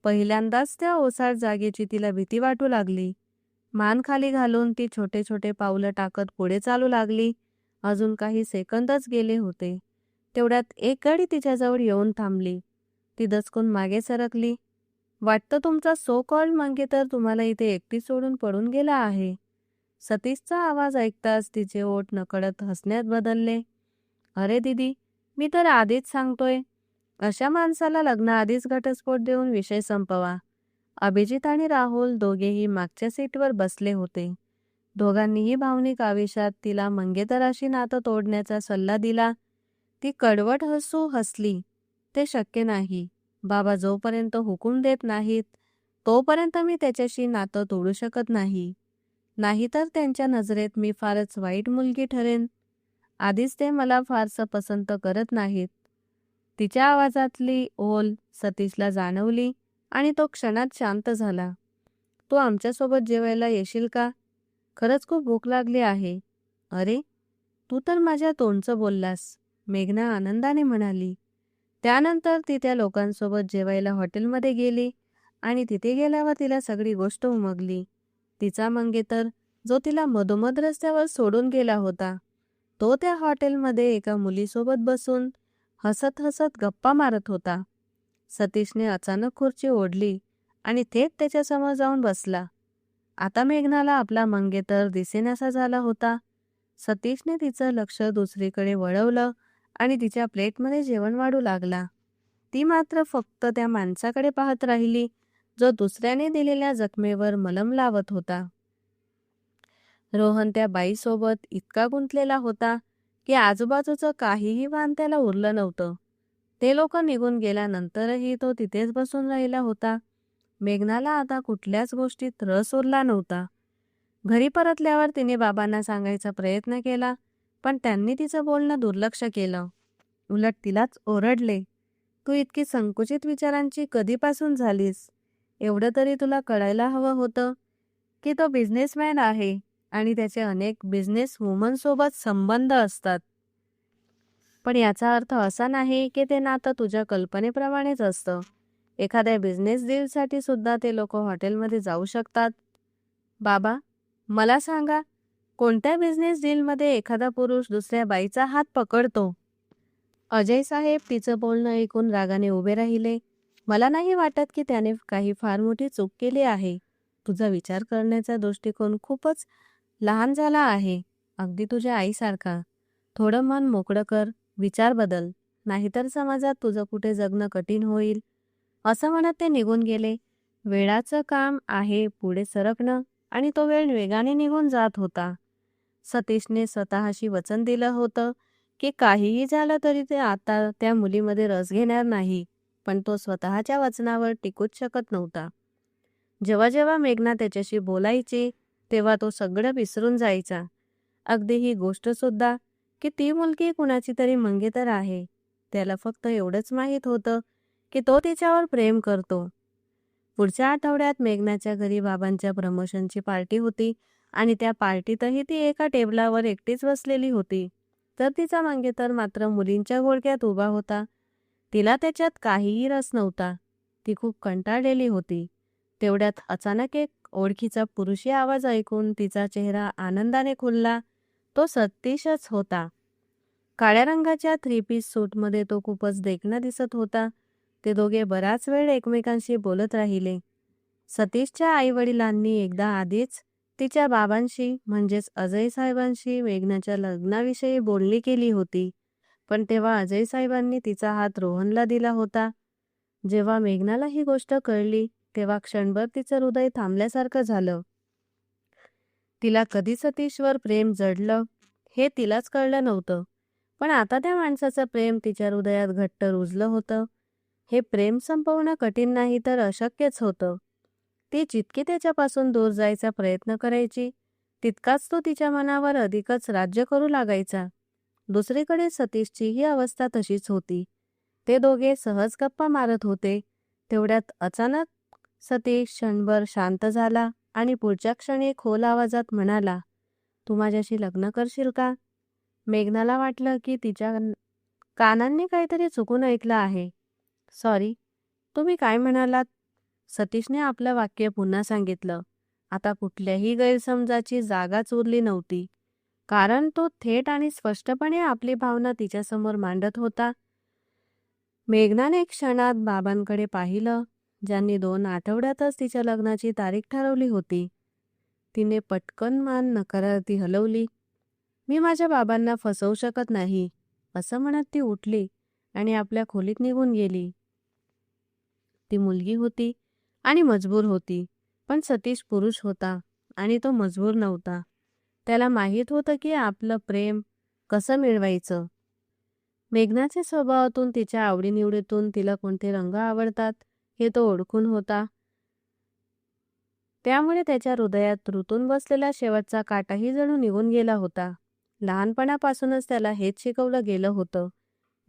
पहिल्यांदाच त्या ओसाड जागेची तिला भीती वाटू लागली. मान खाली घालून ती छोटे छोटे पावलं टाकत पुढे चालू लागली. अजून काही सेकंदच गेले होते. तेवढ्यात एक गाडी तिच्याजवळ येऊन थांबली. ती दचकून मागे सरकली. वाटतं तुमचा सो कॉल्ड मंगेतर तुम्हाला इथे एकटी सोडून पळून गेला आहे. सतीशचा आवाज ऐकताच तिचे ओठ नकळत हसण्यात बदलले. अरे दीदी, मी तर आधीच सांगतोय, अशा माणसाला लग्नाआधीच घटस्फोट देऊन विषय संपवा. अभिजित आणि राहुल दोघेही मागच्या सीटवर बसले होते. दोघांनीही भावनिक आवेशात तिला मंगेतराशी नातं तोडण्याचा सल्ला दिला. ती कडवट हसू हसली. ते शक्य नाही. बाबा जोपर्यंत हुकूम देत नाहीत, तोपर्यंत मी त्याच्याशी नातं तोडू शकत नाही. नाहीतर त्यांच्या नजरेत मी फारच वाईट मुलगी ठरेन. आधीच ते मला फारसं पसंत करत नाहीत. तिच्या आवाजातली ओल सतीशला जाणवली आणि तो क्षणात शांत झाला. तू आमच्यासोबत जेवायला येशील का? खरंच खूप भूक लागली आहे. अरे, तू तर माझ्या तोंडचं बोललास, मेघना आनंदाने म्हणाली. त्यानंतर ती त्या लोकांसोबत जेवायला हॉटेलमध्ये गेली आणि तिथे गेल्यावर तिला सगळी गोष्ट उमगली. तिचा मंगेतर, जो तिला मधोमध रस्त्यावर सोडून गेला होता, तो त्या हॉटेलमध्ये एका मुलीसोबत बसून हसत हसत गप्पा मारत होता. सतीशने अचानक खुर्ची ओढली आणि थेट त्याच्यासमोर जाऊन बसला. आता मेघनाला आपला मंगेतर दिसेनासा झाला होता. सतीशने तिचं लक्ष दुसरीकडे वळवलं आणि तिच्या प्लेटमध्ये जेवण वाढू लागला. ती मात्र फक्त त्या माणसाकडे पाहत राहिली, जो दुसऱ्याने दिलेल्या जखमेवर मलम लावत होता. रोहन त्या बाईसोबत इतका गुंतलेला होता की आजूबाजूचं काहीही भान त्याला उरलं नव्हतं. ते लोक निघून गेल्यानंतरही तो तिथेच बसून राहिला होता. मेघनाला आता कुठल्याच गोष्टीत रस उरला नव्हता. घरी परतल्यावर तिने बाबांना सांगायचा प्रयत्न केला, पण त्यांनी तिचं बोलणं दुर्लक्ष केलं. उलट तिलाच ओरडले, तू इतकी संकुचित विचारांची कधीपासून झालीस? एवढं तरी तुला कळायला हवं होतं की तो बिझनेसमॅन आहे आणि त्याचे अनेक बिझनेस वुमनसोबत संबंध असतात. पण याचा अर्थ असा नाही की ते नातं तुझ्या कल्पनेप्रमाणेच असतं. एखाद्या बिझनेस डीलसाठी सुद्धा ते लोक हॉटेलमध्ये जाऊ शकतात. बाबा, मला सांगा, कोणत्या बिझनेस डीलमध्ये एखादा पुरुष दुसऱ्या बाईचा हात पकडतो? अजय साहेब तिचं बोलणं ऐकून रागाने उभे राहिले. मला नाही वाटत की त्याने काही फार मोठी चूक केली आहे. तुझा विचार करण्याचा दृष्टिकोन खूपच लहान झाला आहे, अगदी तुझ्या आईसारखा. थोडं मन मोकळं कर, विचार बदल, नाहीतर समाजात तुझं कुठे जगणं कठीण होईल. असं म्हणत ते निघून गेले. वेळाचं काम आहे पुढे सरकणं आणि तो वेळ वेगाने निघून जात होता. सतीशने स्वतःशी वचन दिलं होतं की काहीही झालं तरी ते आता त्या मुलीमध्ये रस घेणार नाही, पण तो स्वतःच्या वचनावर टिकूच शकत नव्हता. जेव्हा जेव्हा मेघना त्याच्याशी बोलायची तेव्हा तो सगळं विसरून जायचा. अगदी ही गोष्ट सुद्धा की ती मुलगी कुणाची तरी मंगेतर आहे. त्याला फक्त एवढंच माहीत होतं की तो तिच्यावर प्रेम करतो. पुढच्या आठवड्यात मेघनाच्या घरी बाबांच्या प्रमोशनची पार्टी होती आणि त्या पार्टीतही ती एका टेबलावर एकटीच बसलेली होती. तर तिचा मंगेतर मात्र मुलींच्या घोळक्यात उभा होता. तिला त्याच्यात काहीही रस नव्हता. ती खूप कंटाळलेली होती. तेवढ्यात अचानक एक ओळखीचा पुरुषी आवाज ऐकून तिचा चेहरा आनंदाने खुलला. तो सतीशच होता. काळ्या रंगाच्या 3 पीस सूटमध्ये तो खूपच देखणा दिसत होता. ते दोघे बराच वेळ एकमेकांशी बोलत राहिले. सतीशच्या आईवडिलांनी एकदा आधीच तिच्या बाबांशी म्हणजेच अजय साहेबांशी मेघनाच्या लग्नाविषयी बोलणी केली होती, पण तेव्हा अजय साहेबांनी तिचा हात रोहनला दिला होता. जेव्हा मेघनाला ही गोष्ट कळली तेव्हा क्षणभर तिचं हृदय थांबल्यासारखं झालं. तिला कधी सतीशवर प्रेम जडलं हे तिलाच कळलं नव्हतं, पण आता त्या माणसाचं प्रेम तिच्या हृदयात घट्ट रुजलं होतं. हे प्रेम संपवणं कठीण नाही तर अशक्यच होतं. ती जितकी त्याच्यापासून दूर जायचा प्रयत्न करायची तितकाच तो तिच्या मनावर अधिकच राज्य करू लागायचा. दुसरीकडे सतीशची ही अवस्था तशीच होती. ते दोघे सहज गप्पा मारत होते. तेवढ्यात अचानक सतीश क्षणभर शांत झाला आणि पुढच्या क्षणी खोल आवाजात म्हणाला, तू माझ्याशी लग्न करशील का? मेघनाला वाटलं की तिच्या कानांनी काहीतरी चुकून ऐकलं आहे. सॉरी, तुम्ही काय म्हणालात? सतीशने आपलं वाक्य पुन्हा सांगितलं. आता कुठल्याही गैरसमजाची जागाच उरली नव्हती, कारण तो थेट आणि स्पष्टपणे आपली भावना तिच्यासमोर मांडत होता. मेघनाने क्षणात बाबांकडे पाहिलं, ज्यांनी 2 आठवड्यातच तिच्या लग्नाची तारीख ठरवली होती. तिने पटकन मान नकारार्थी हलवली. मी माझ्या बाबांना फसवू शकत नाही, असं म्हणत ती उठली आणि आपल्या खोलीत निघून गेली. ती मुलगी होती आणि मजबूर होती, पण सतीश पुरुष होता आणि तो मजबूर नव्हता. त्याला माहीत होतं की आपलं प्रेम कसं मिळवायचं. मेघनाच्या स्वभावातून, तिच्या आवडीनिवडीतून तिला कोणते रंग आवडतात हे तो ओळखून होता. त्यामुळे त्याच्या हृदयात रुतून बसलेला शेवटचा काटाही जणू निघून गेला होता. लहानपणापासूनच त्याला हेच शिकवलं गेलं होतं,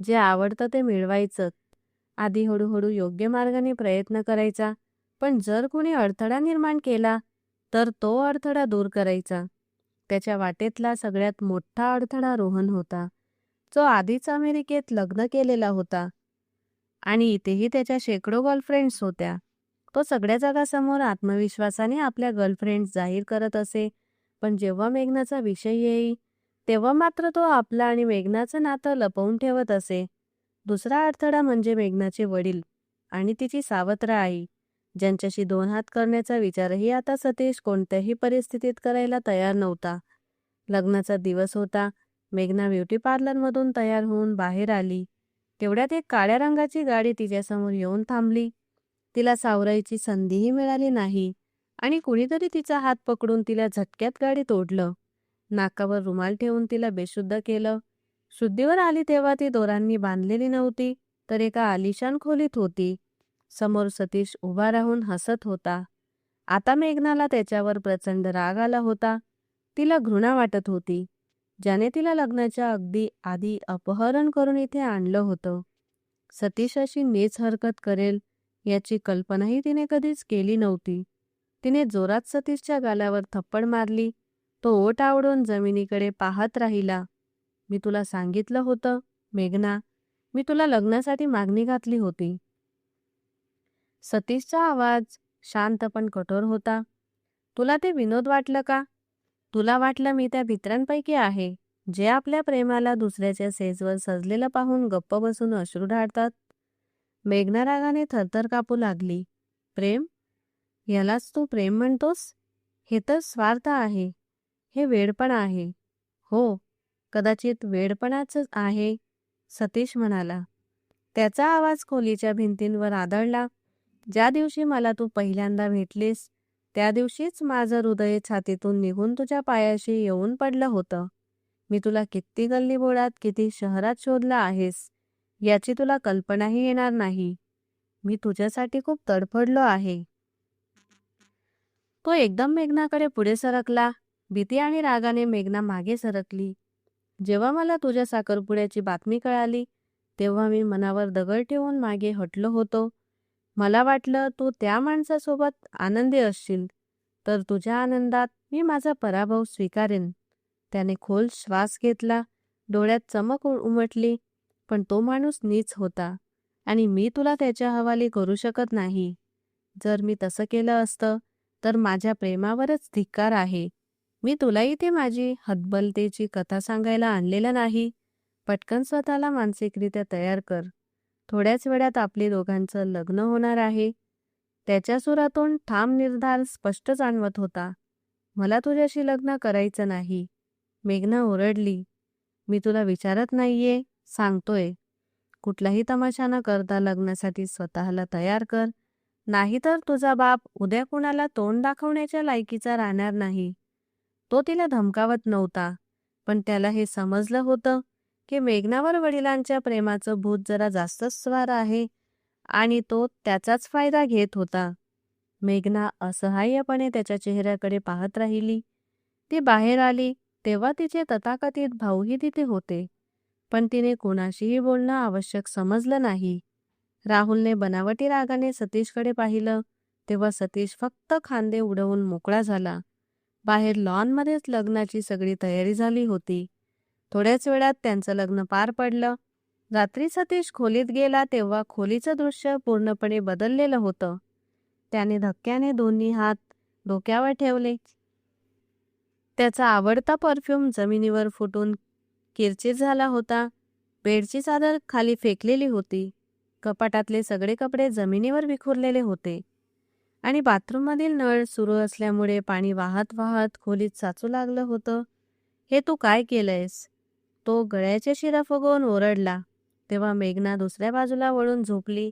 जे आवडतं ते मिळवायचं. आधी हळूहळू योग्य मार्गाने प्रयत्न करायचा, पण जर कोणी अडथळा निर्माण केला तर तो अडथळा दूर करायचा. त्याच्या वाटेतला सगळ्यात मोठा अडथळा रोहन होता, जो आधीच अमेरिकेत लग्न केलेला होता आणि इथेही त्याच्या शेकडो गर्लफ्रेंड्स होत्या. तो सगळ्या जगासमोर आत्मविश्वासाने आपल्या गर्लफ्रेंड्स जाहीर करत असे, पण जेव्हा मेघनाचा विषय येई तेव्हा मात्र तो आपलं आणि मेघनाचं नातं लपवून ठेवत असे. दुसरा अडथळा म्हणजे मेघनाचे वडील आणि तिची सावत्र आई, ज्यांच्याशी 2 हात करण्याचा विचारही आता सतीश कोणत्याही परिस्थितीत करायला तयार नव्हता. लग्नाचा दिवस होता. मेघना ब्युटी पार्लरमधून तयार होऊन बाहेर आली. तेवढ्यात एक काळ्या रंगाची गाडी तिच्यासमोर येऊन थांबली. तिला सावरायची संधीही मिळाली नाही आणि कुणीतरी तिचा हात पकडून तिला झटक्यात गाडीत ओढलं. नाकावर रुमाल ठेवून तिला बेशुद्ध केलं. शुद्धीवर आली तेव्हा ती दोरांनी बांधलेली नव्हती, तर एका आलिशान खोलीत होती. समोर सतीश उभा राहून हसत होता. आता मेघनाला त्याच्यावर प्रचंड राग आला होता. तिला घृणा वाटत होती, ज्याने तिला लग्नाच्या अगदी आधी अपहरण करून इथे आणलं होतं. सतीश अशी नीच हरकत करेल याची कल्पनाही तिने कधीच केली नव्हती. तिने जोरात सतीशच्या गालावर थप्पड मारली. तो ओठ आवळून जमिनीकडे पाहत राहिला. मी तुला सांगितलं होतं, मेघना, मी तुला लग्नासाठी मागणी घातली होती. सतीशचा आवाज शांत पण कठोर होता. तुला ते विनोद वाटलं का? तुला वाटलं मी त्या भित्रांपैकी आहे, जे आपल्या प्रेमाला दुसऱ्याच्या सेजवर सजलेलं पाहून गप्प बसून अश्रू ढाळतात? मेघना रागाने थरथर कापू लागली. प्रेम? यालाच तू प्रेम म्हणतोस? हे तर स्वार्थ आहे. हे वेडपण आहे. हो, कदाचित वेडपणाच आहे, सतीश म्हणाला. त्याचा आवाज खोलीच्या भिंतींवर आदळला. ज्या दिवशी मला तू पहिल्यांदा भेटलीस, त्या दिवशीच माझं हृदय छातीतून निघून तुझ्या पायाशी येऊन पडलं होतं. मी तुला किती गल्लीबोळात, किती शहरात शोधलं आहेस, याची तुला कल्पनाही येणार नाही. मी तुझ्यासाठी खूप तडफडलो आहे. तो एकदम मेघनाकडे पुढे सरकला. भीती आणि रागाने मेघना मागे सरकली. जेव्हा मला तुझ्या साखरपुड्याची बातमी कळाली, तेव्हा मी मनावर दगड ठेवून मागे हटलो होतो. मला वाटलं तू त्या माणसासोबत आनंदी असशील, तर तुझ्या आनंदात मी माझा पराभव स्वीकारेन. त्याने खोल श्वास घेतला. डोळ्यात चमक उमटली. पण तो माणूस नीच होता आणि मी तुला त्याच्या हवाली करू शकत नाही. जर मी तसं केलं असतं तर माझ्या प्रेमावरच धिक्कार आहे. मी तुला इथे माझी हतबलतेची कथा सांगायला आणलेलं नाही. पटकन स्वतःला मानसिकरित्या तयार कर. थोड्याच वेळात आपली दोघांचं लग्न होणार आहे. त्याच्या सुरातून ठाम निर्धार स्पष्ट जाणवत होता. मला तुझ्याशी लग्न करायचं नाही. मेघना ओरडली. मी तुला विचारत नाहीये, सांगतोय. कुठलाही तमाशा न करता लग्नासाठी स्वतःला तयार कर. नाहीतर तुझा बाप उद्या कुणाला तोंड दाखवण्याच्या लायकीचा राहणार नाही. तो तिला धमकावत नव्हता, पण त्याला हे समजलं होतं की मेघनावर वडिलांच्या प्रेमाचं भूत जरा जास्तच स्वार आहे आणि तो त्याचाच फायदा घेत होता. मेघना असहाय्यपणे त्याच्या चेहऱ्याकडे पाहत राहिली. ती बाहेर आली तेव्हा तिचे तथाकथित भाऊही तिथे होते, पण तिने कोणाशीही बोलणं आवश्यक समजलं नाही. राहुलने बनावटी रागाने सतीशकडे पाहिलं तेव्हा सतीश फक्त खांदे उडवून मोकळा झाला. बाहेर लॉनमध्येच लग्नाची सगळी तयारी झाली होती. थोड्याच वेळात त्यांचं लग्न पार पडलं. रात्री सतीश खोलीत गेला तेव्हा खोलीचं दृश्य पूर्णपणे बदललेलं होतं. त्याने धक्क्याने दोन्ही हात डोक्यावर ठेवले. त्याचा आवडता परफ्यूम जमिनीवर फुटून किरचिर झाला होता. बेडची चादर खाली फेकलेली होती. कपाटातले सगळे कपडे जमिनीवर विखुरलेले होते आणि बाथरूममधील नळ सुरू असल्यामुळे पाणी वाहत वाहत खोलीत साचू लागलं होतं. "हे तू काय केलंयस?" तो गळ्याच्या शिरा फुगवून ओरडला. तेव्हा मेघना दुसऱ्या बाजूला वळून झोपली.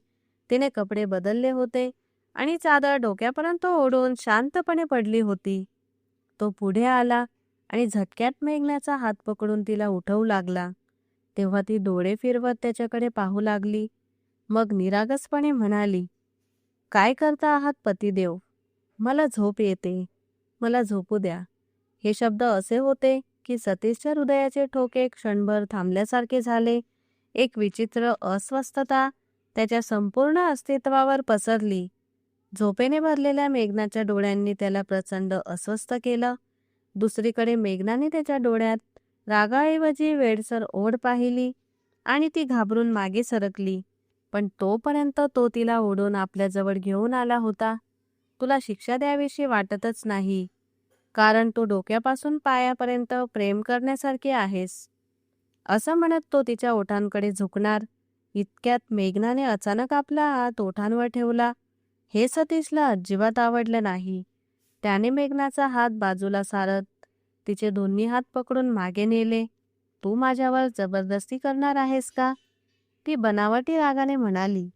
तिने कपडे बदलले होते आणि चादर डोक्यापर्यंत ओढून शांतपणे पडली होती. तो पुढे आला आणि झटक्यात मेघनाचा हात पकडून तिला उठवू लागला. तेव्हा ती डोळे फिरवत त्याच्याकडे पाहू लागली. मग निरागसपणे म्हणाली, "काय करता आहात पतिदेव? मला झोप येते. मला झोपू द्या." हे शब्द असे होते की सतीशच्या हृदयाचे ठोके क्षणभर थांबल्यासारखे झाले. एक विचित्र अस्वस्थता त्याच्या संपूर्ण अस्तित्वावर पसरली. झोपेने भरलेल्या मेघनाच्या डोळ्यांनी त्याला प्रचंड अस्वस्थ केलं. दुसरीकडे मेघनाने त्याच्या डोळ्यात रागाऐवजी वेडसर ओढ पाहिली आणि ती घाबरून मागे सरकली. पण तोपर्यंत तो तिला ओढून आपल्याजवळ घेऊन आला होता. "तुला शिक्षा द्यावीशी वाटतच नाही, कारण तू डोक्यापासून पायापर्यंत प्रेम करण्यासारखी आहेस," असं म्हणत तो तिच्या ओठांकडे झुकणार. इतक्यात मेघनाने अचानक आपला हात ओठांवर ठेवला. हे सतीशला अजिबात आवडलं नाही. त्याने मेघनाचा हात बाजूला सारत तिचे दोन्ही हात पकडून मागे नेले. "तू माझ्यावर जबरदस्ती करणार आहेस का?" ती बनावटी रागाने म्हणाली.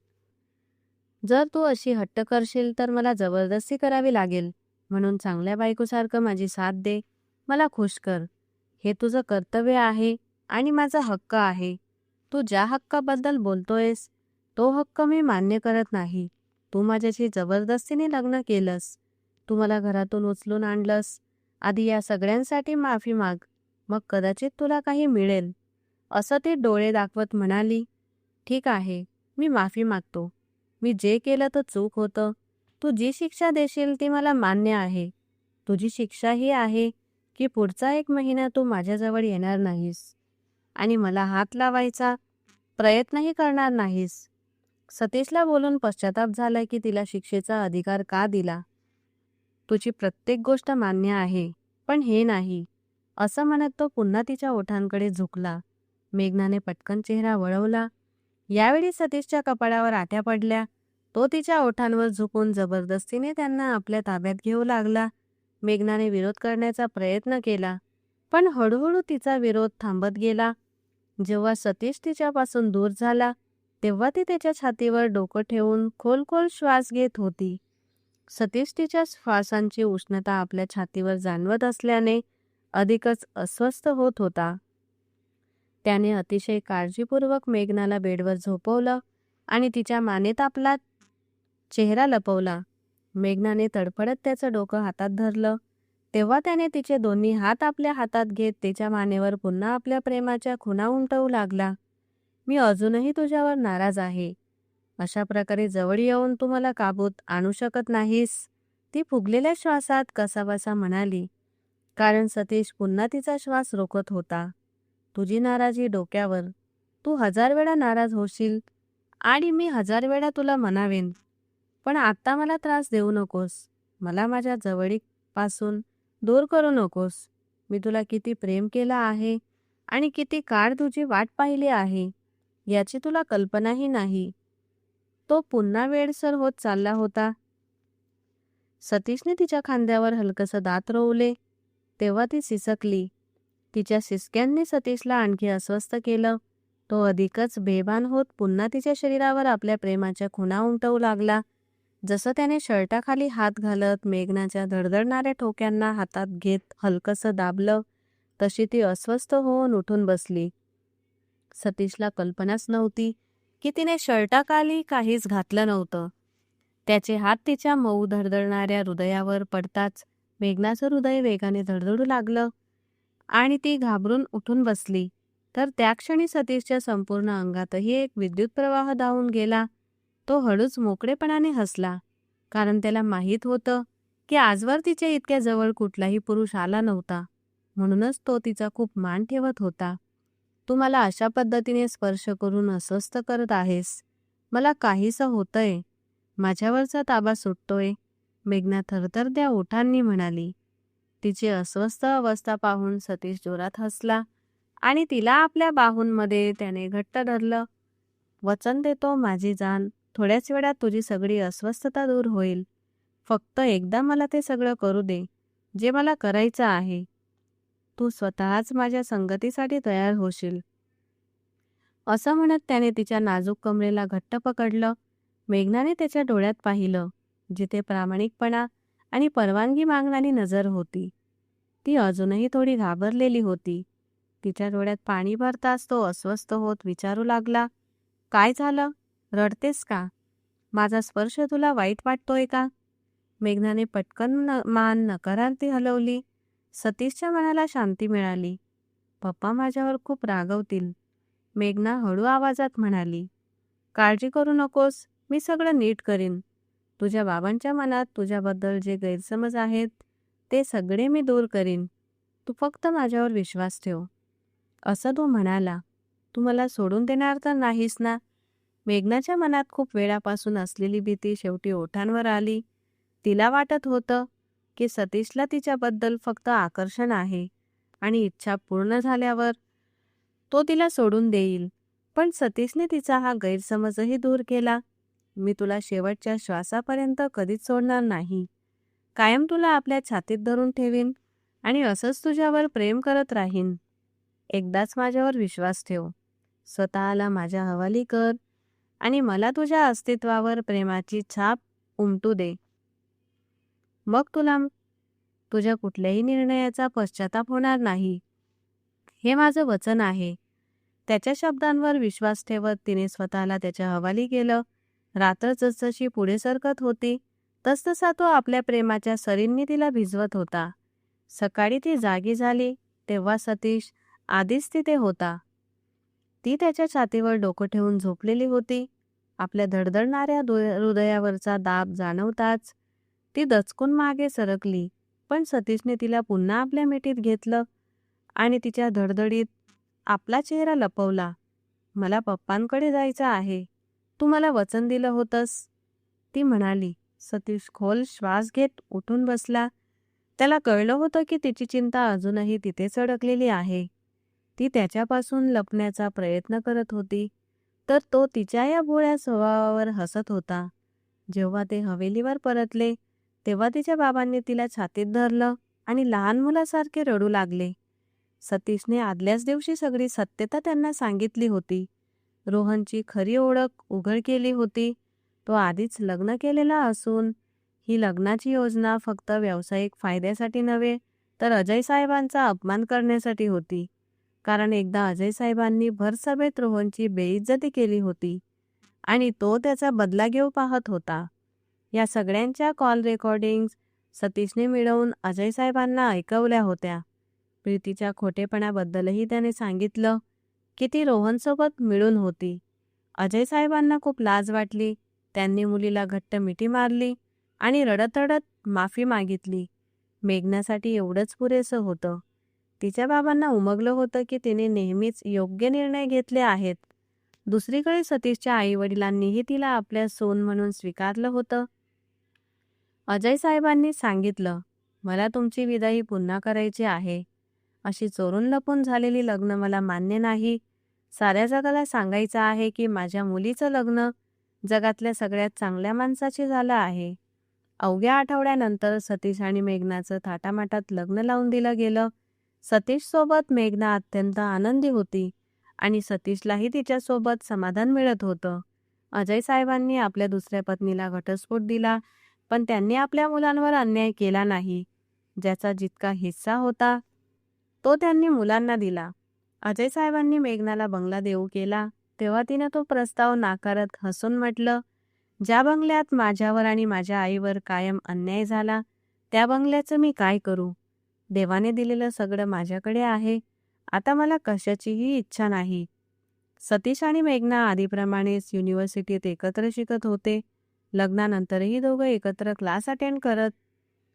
"जर तू अशी हट्ट करशील तर मला जबरदस्ती करावी लागेल. म्हणून चांगल्या बायकोसारखं माझी साथ दे. मला खुश कर. हे तुझं कर्तव्य आहे आणि माझा हक्क आहे. तू ज्या हक्काबद्दल बोलतोयस तो हक्क मी मान्य करत नाही. तू माझ्याशी जबरदस्तीने लग्न केलंस. तू मला घरातून उचलून आणलंस. आधी या सगळ्यांसाठी माफी माग. मग कदाचित तुला काही मिळेल." असं ती डोळे दाखवत म्हणाली. "ठीक आहे, मी माफी मागतो. मी जे केलं तर चूक होतं. तू जी शिक्षा देशील ती मला मान्य आहे. तुझी शिक्षा ही आहे की पुढचा 1 महिना तू माझ्याजवळ येणार नाहीस आणि मला हात लावायचा प्रयत्नही करणार नाहीस." सतीशला बोलून पश्चाताप झाला की तिला शिक्षेचा अधिकार का दिला. "तुझी प्रत्येक गोष्ट मान्य आहे, पण हे नाही," असं म्हणत तो पुन्हा तिच्या ओठांकडे झुकला. मेघनाने पटकन चेहरा वळवला. यावेळी सतीशच्या कपाळावर आठ्या पडल्या. तो तिच्या ओठांवर झुकून जबरदस्तीने त्यांना आपल्या ताब्यात घेऊ लागला. मेघनाने विरोध करण्याचा प्रयत्न केला, पण हळूहळू तिचा विरोध थांबत गेला. जेव्हा सतीश तिच्यापासून दूर झाला तेव्हा ती त्याच्या छातीवर डोकं ठेवून खोल खोल श्वास घेत होती. सतीश तिच्या श्वासांची उष्णता आपल्या छातीवर जाणवत असल्याने अधिकच अस्वस्थ होत होता. त्याने अतिशय काळजीपूर्वक मेघनाला बेडवर झोपवलं आणि तिच्या मानेत आपला चेहरा लपवला. मेघनाने तडफडत त्याचं डोकं हातात धरलं. तेव्हा त्याने तिचे दोन्ही हात आपल्या हातात घेत तिच्या मानेवर पुन्हा आपल्या प्रेमाच्या खुणा उमटवू लागला. "मी अजूनही तुझ्यावर नाराज आहे. अशा प्रकारे जवळ येऊन तू मला काबूत आणू शकत नाहीस," ती फुगलेल्या श्वासात कसाबसा म्हणाली. कारण सतीश पुन्हा तिचा श्वास रोखत होता. "तुझी नाराजी डोक्यावर. तू 1000 वेळा नाराज होशील आणि मी 1000 वेळा तुला मनावेन. पण आता मला त्रास देऊ नकोस. मला माझ्या जवळीपासून दूर करू नकोस. मी तुला किती प्रेम केलं आहे आणि किती काळ तुझी वाट पाहिली आहे याची तुला कल्पनाही नाही." तो पुन्हा वेडसर होत चालला होता. सतीशने तिच्या खांद्यावर हलकसं दात रोवले. तेव्हा ती सिसकली. तिच्या सिसक्यांनी सतीशला आणखी अस्वस्थ केलं. तो अधिकच बेभान होत पुन्हा तिच्या शरीरावर आपल्या प्रेमाच्या खुणा उमटवू लागला. जसं त्याने शर्टाखाली हात घालत मेघनाच्या धडधडणाऱ्या ठोक्यांना हातात घेत हलकसं दाबलं, तशी ती अस्वस्थ होऊन उठून बसली. सतीशला कल्पनाच नव्हती की तिने शर्टाखाली काहीच घातलं नव्हतं. त्याचे हात तिच्या मऊ धडधडणाऱ्या हृदयावर पडताच मेघनाचं हृदय वेगाने धडधडू लागलं आणि ती घाबरून उठून बसली. तर त्या क्षणी सतीशच्या संपूर्ण अंगातही एक विद्युत प्रवाह धावून गेला. तो हळूच मोकळेपणाने हसला, कारण त्याला माहीत होतं की आजवर तिच्या इतक्या जवळ कुठलाही पुरुष आला नव्हता. म्हणूनच तो तिचा खूप मान ठेवत होता. "तू मला अशा पद्धतीने स्पर्श करून अस्वस्थ करत आहेस. मला काहीसं होतंय. माझ्यावरचा ताबा सुटतोय," मेघना थरथरत्या ओठांनी म्हणाली. तिची अस्वस्थ अवस्था पाहून सतीश जोरात हसला आणि तिला आपल्या बाहूंमध्ये त्याने घट्ट धरलं. वचन देतो माझी जान, थोड्याच वेळात तुझी सगळी अस्वस्थता दूर होईल. फक्त एकदा मला ते सगळं करू दे, जे मला करायचं आहे. तू स्वतःच माझ्या संगतीसाठी तयार होशील. असं म्हणत त्याने तिच्या नाजूक कमरेला घट्ट पकडलं. मेघनाने त्याच्या डोळ्यात पाहिलं, जिथे प्रामाणिकपणा आणि परवानगी मागणारी नजर होती. ती अजूनही थोडी घाबरलेली होती. तिच्या डोळ्यात पाणी भरताच तो अस्वस्थ होत विचारू लागला, काय झालं? रडतेस का? माझा स्पर्श तुला वाईट वाटतोय का? मेघनाने पटकन मान नकारार्थी हलवली. सतीशच्या मनाला शांती मिळाली. पप्पा माझ्यावर खूप रागवतील, मेघना हळू आवाजात म्हणाली. काळजी करू नकोस, मी सगळं नीट करीन. तुझ्या बाबांच्या मनात तुझ्याबद्दल जे गैरसमज आहेत ते सगळे मी दूर करीन. तू फक्त माझ्यावर विश्वास ठेव. असं तो म्हणाला. तू मला सोडून देणार तर नाहीस ना? मेघनाच्या मनात खूप वेळापासून असलेली भीती शेवटी ओठांवर आली. तिला वाटत होतं की सतीशला तिच्याबद्दल फक्त आकर्षण आहे आणि इच्छा पूर्ण झाल्यावर तो तिला सोडून देईल. पण सतीशने तिचा हा गैरसमजही दूर केला. मी तुला शेवटच्या श्वासापर्यंत कधीच सोडणार नाही. कायम तुला आपल्या छातीत धरून ठेवीन आणि असंच तुझ्यावर प्रेम करत राहीन. एकदाच माझ्यावर विश्वास ठेव. स्वतःला माझ्या हवाली कर आणि मला तुझ्या अस्तित्वावर प्रेमाची छाप उमटू दे. मग तुला तुझ्या कुठल्याही निर्णयाचा पश्चाताप होणार नाही. हे माझं वचन आहे. त्याच्या शब्दांवर विश्वास ठेवत तिने स्वतःला त्याच्या हवाली केलं. रात्र जसजशी पुढे सरकत होती तसतसा तो आपल्या प्रेमाच्या सरींनी तिला भिजवत होता. सकाळी ती जागी झाली तेव्हा सतीश आधीच तिथे होता. ती त्याच्या छातीवर डोकं ठेवून झोपलेली होती. आपल्या धडधडणाऱ्या हृदयावरचा दाब जाणवताच ती दचकून मागे सरकली. पण सतीशने तिला पुन्हा आपल्या मिठीत घेतलं आणि तिच्या धडधडीत आपला चेहरा लपवला. मला पप्पांकडे जायचं आहे. तू मला वचन दिलं होतंस, ती म्हणाली. सतीश खोल श्वास घेत उठून बसला. त्याला कळलं होतं की तिची चिंता अजूनही तिथेच अडकलेली आहे. ती त्याच्यापासून लपण्याचा प्रयत्न करत होती, तर तो तिच्या या भोळ्या स्वभावावर हसत होता. जेव्हा ते हवेलीवर परतले तेव्हा तिच्या बाबांनी तिला छातीत धरलं आणि लहान मुलासारखे रडू लागले. सतीशने आदल्याच दिवशी सगळी सत्यता त्यांना सांगितली होती. रोहनची खरी ओळख उघड केली होती. तो आधीच लग्न केलेला असून ही लग्नाची योजना फक्त व्यावसायिक फायद्यासाठी नव्हे तर अजय साहेबांचा अपमान करण्यासाठी होती. कारण एकदा अजय साहेबांनी भरसभेत रोहनची बेइज्जती केली होती आणि तो त्याचा बदला घेऊ पाहत होता. या सगळ्यांच्या कॉल रेकॉर्डिंग्ज सतीशने मिळवून अजय साहेबांना ऐकवल्या होत्या. प्रीतीच्या खोटेपणाबद्दलही त्याने सांगितलं की ती रोहनसोबत मिळून होती. अजय साहेबांना खूप लाज वाटली. त्यांनी मुलीला घट्ट मिठी मारली आणि रडत रडत माफी मागितली. मेघनासाठी एवढंच पुरेसं होतं. तिच्या बाबांना उमगलं होतं की तिने नेहमीच योग्य निर्णय घेतले आहेत. दुसरीकडे सतीशच्या आईवडिलांनीही तिला आपल्या सून म्हणून स्वीकारलं होतं. अजय साहेबांनी सांगितलं, मला तुमची विदाई पुन्हा करायची आहे. अशी चोरून लपून झालेली लग्न मला मान्य नाही. साऱ्या जगाला सांगायचं आहे की माझ्या मुलीचं लग्न जगातल्या सगळ्यात चांगल्या माणसाशी झालं आहे. अवघ्या आठवड्यानंतर सतीश आणि मेघनाचं थाटामाटात लग्न लावून दिलं गेलं. सतीशसोबत मेघना अत्यंत आनंदी होती आणि सतीशलाही तिच्यासोबत समाधान मिळत होतं. अजय साहेबांनी आपल्या दुसऱ्या पत्नीला घटस्फोट दिला, पण त्यांनी आपल्या मुलांवर अन्याय केला नाही. ज्याचा जितका हिस्सा होता तो त्यांनी मुलांना दिला. अजय साहेबांनी मेघनाला बंगला देऊ केला तेव्हा तिनं तो प्रस्ताव नाकारत हसून म्हटलं, ज्या बंगल्यात माझ्यावर आणि माझ्या आईवर कायम अन्याय झाला त्या बंगल्याचं मी काय करू? देवाने दिलेलं सगळं माझ्याकडे आहे. आता मला कशाचीही इच्छा नाही. सतीश आणि मेघना आधीप्रमाणेच युनिव्हर्सिटीत एकत्र शिकत होते. लग्नानंतरही दोघं एकत्र क्लास अटेंड करत,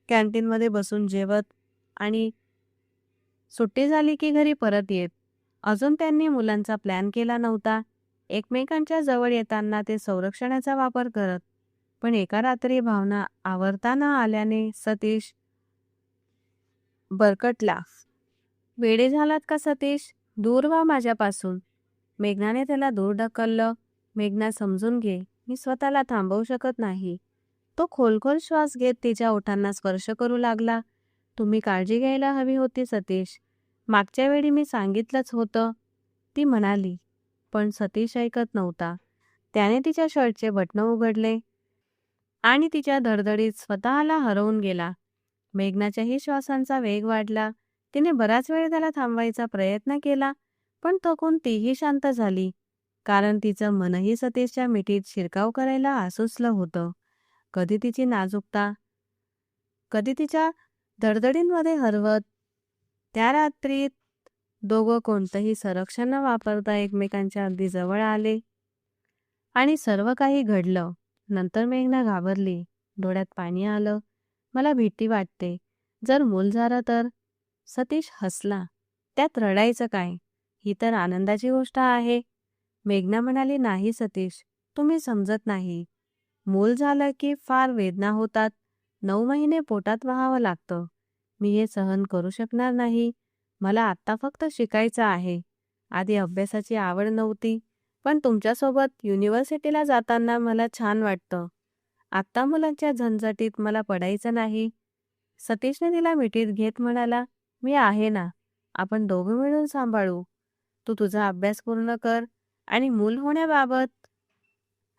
कॅन्टीनमध्ये बसून जेवत आणि सुट्टी झाली की घरी परत येत. अजून त्यांनी मुलांचा प्लॅन केला नव्हता. एकमेकांच्या जवळ येताना ते संरक्षणाचा वापर करत. पण एका रात्री भावना आवरता न आल्याने सतीश बरकटला. वेडे झालात का सतीश? दूर व्हा माझ्यापासून. मेघनाने त्याला दूर ढकललं. मेघना, समजून घे, मी स्वतःला थांबवू शकत नाही. तो खोलखोल श्वास घेत तिच्या ओठांना स्पर्श करू लागला. तुम्ही काळजी घ्यायला हवी होती सतीश. मागच्या वेळी मी सांगितलंच होतं, ती म्हणाली. पण सतीश ऐकत नव्हता. त्याने तिच्या शर्टचे बटणं उघडले आणि तिच्या धडधडीत स्वतःला हरवून गेला. मेघनाच्याही श्वासांचा वेग वाढला. तिने बराच वेळ त्याला थांबवायचा प्रयत्न केला, पण थकून तीही शांत झाली. कारण तिचं मनही सतीशच्या मिठीत शिरकाव करायला आसुसलं होतं. कधी तिची नाजूकता, कधी तिच्या धडधडींमध्ये हरवत. त्या रात्रीत दोघं कोणतंही संरक्षण न वापरता एकमेकांच्या अगदी जवळ आले आणि सर्व काही घडलं. नंतर मेघना घाबरली. डोळ्यात पाणी आलं. मला भीती वाटते. जर मूल झालं तर? सतीश हसला. त्यात रडायचं काय? ही तर आनंदाची गोष्ट आहे. मेघना म्हणाली, नाही सतीश, तुम्ही समजत नाही. मूल झालं की फार वेदना होतात. 9 महिने पोटात व्हावं लागतं. मी हे सहन करू शकणार नाही. मला आत्ता फक्त शिकायचं आहे. आधी अभ्यासाची आवड नव्हती, पण तुमच्यासोबत युनिव्हर्सिटीला जाताना मला छान वाटतं. आत्ता मुलांच्या झंझटीत मला पडायचं नाही. सतीशने तिला मिठीत घेत म्हणाला, मी आहे ना. आपण दोघं मिळून सांभाळू. तू तुझा अभ्यास पूर्ण कर आणि मूल होण्याबाबत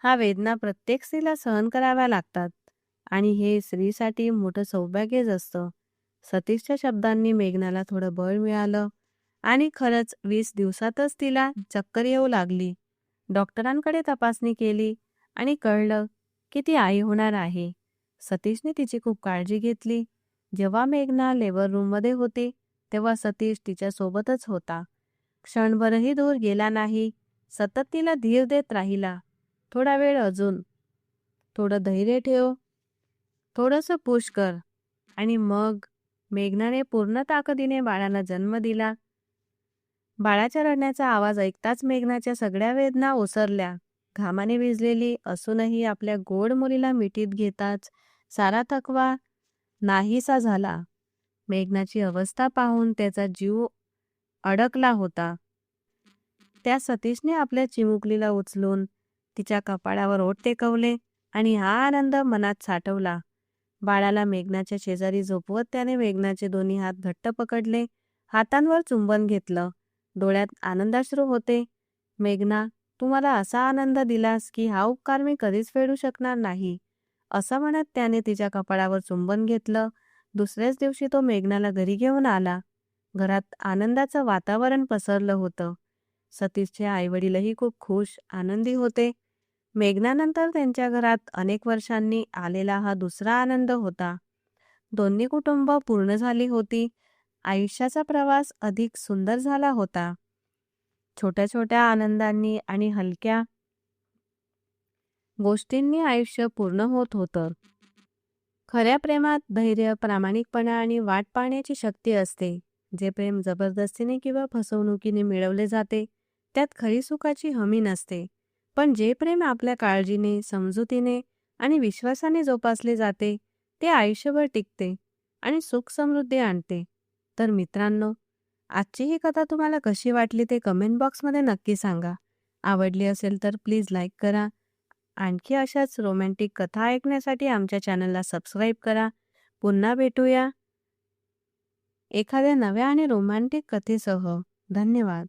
हा वेदना प्रत्येक स्त्रीला सहन कराव्या लागतात आणि हे स्त्रीसाठी मोठं सौभाग्यच असतं. सतीशच्या शब्दांनी मेघनाला थोडं बळ मिळालं आणि खरंच 20 दिवसातच तिला चक्कर येऊ लागली. डॉक्टरांकडे तपासणी केली आणि कळलं की ती आई होणार आहे. सतीशने तिची खूप काळजी घेतली. जेव्हा मेघना लेबर रूममध्ये होती तेव्हा सतीश तिच्यासोबतच होता. क्षणभरही दूर गेला नाही. सतत तिला धीर देत राहिला. थोडा वेळ अजून, थोडं धैर्य ठेव, थोडंसं पुश कर. आणि मग मेघनाने पूर्ण ताकदीने बाळाला जन्म दिला. बाळाच्या रडण्याचा आवाज ऐकताच मेघनाच्या सगळ्या वेदना ओसरल्या. घामाने भिजलेली असूनही आपल्या गोड मुलीला मिठीत घेताच सारा थकवा नाहीसा झाला. मेघनाची अवस्था पाहून त्याचा जीव अडकला होता. त्या सतीशने आपल्या चिमुकलीला उचलून तिच्या कपाळावर ओठ टेकवले आणि हा आनंद मनात साठवला. बाळाला मेघनाच्या शेजारी झोपवत त्याने मेघनाचे दोन्ही हात घट्ट पकडले. हातांवर चुंबन घेतलं. डोळ्यात आनंदाश्रू होते. मेघना, तू मला असा आनंद दिलास की हा उपकार मी कधीच फेडू शकणार नाही, असं म्हणत त्याने तिच्या कपाळावर चुंबन घेतलं. दुसऱ्याच दिवशी तो मेघनाला घरी घेऊन आला. घरात आनंदाचं वातावरण पसरलं होतं. सतीशचे आईवडीलही खूप खुश, आनंदी होते. मेघनानंतर त्यांच्या घरात अनेक वर्षांनी आलेला हा दुसरा आनंद होता. दोन्ही कुटुंब पूर्ण झाली होती. आयुष्याचा प्रवास अधिक सुंदर झाला होता. छोट्या छोट्या आनंदांनी आणि हलक्या गोष्टींनी आयुष्य पूर्ण होत होतं. खऱ्या प्रेमात धैर्य, प्रामाणिकपणा आणि वाट पाहण्याची शक्ती असते. जे प्रेम जबरदस्तीने किंवा फसवणुकीने मिळवले जाते त्यात खरी सुखाची हमी नसते. पण जे प्रेम आपल्या काळजीने, समजुतीने आणि विश्वासाने जोपासले जाते ते आयुष्यभर टिकते आणि सुख समृद्धी आणते. तर मित्रांनो, आजची ही कथा तुम्हाला कशी वाटली ते कमेंट बॉक्समध्ये नक्की सांगा. आवडली असेल तर प्लीज लाईक करा. आणखी अशाच रोमॅन्टिक कथा ऐकण्यासाठी आमच्या चॅनलला सबस्क्राईब करा. पुन्हा भेटूया एखाद्या नव्या आणि रोमॅन्टिक कथेसह. धन्यवाद.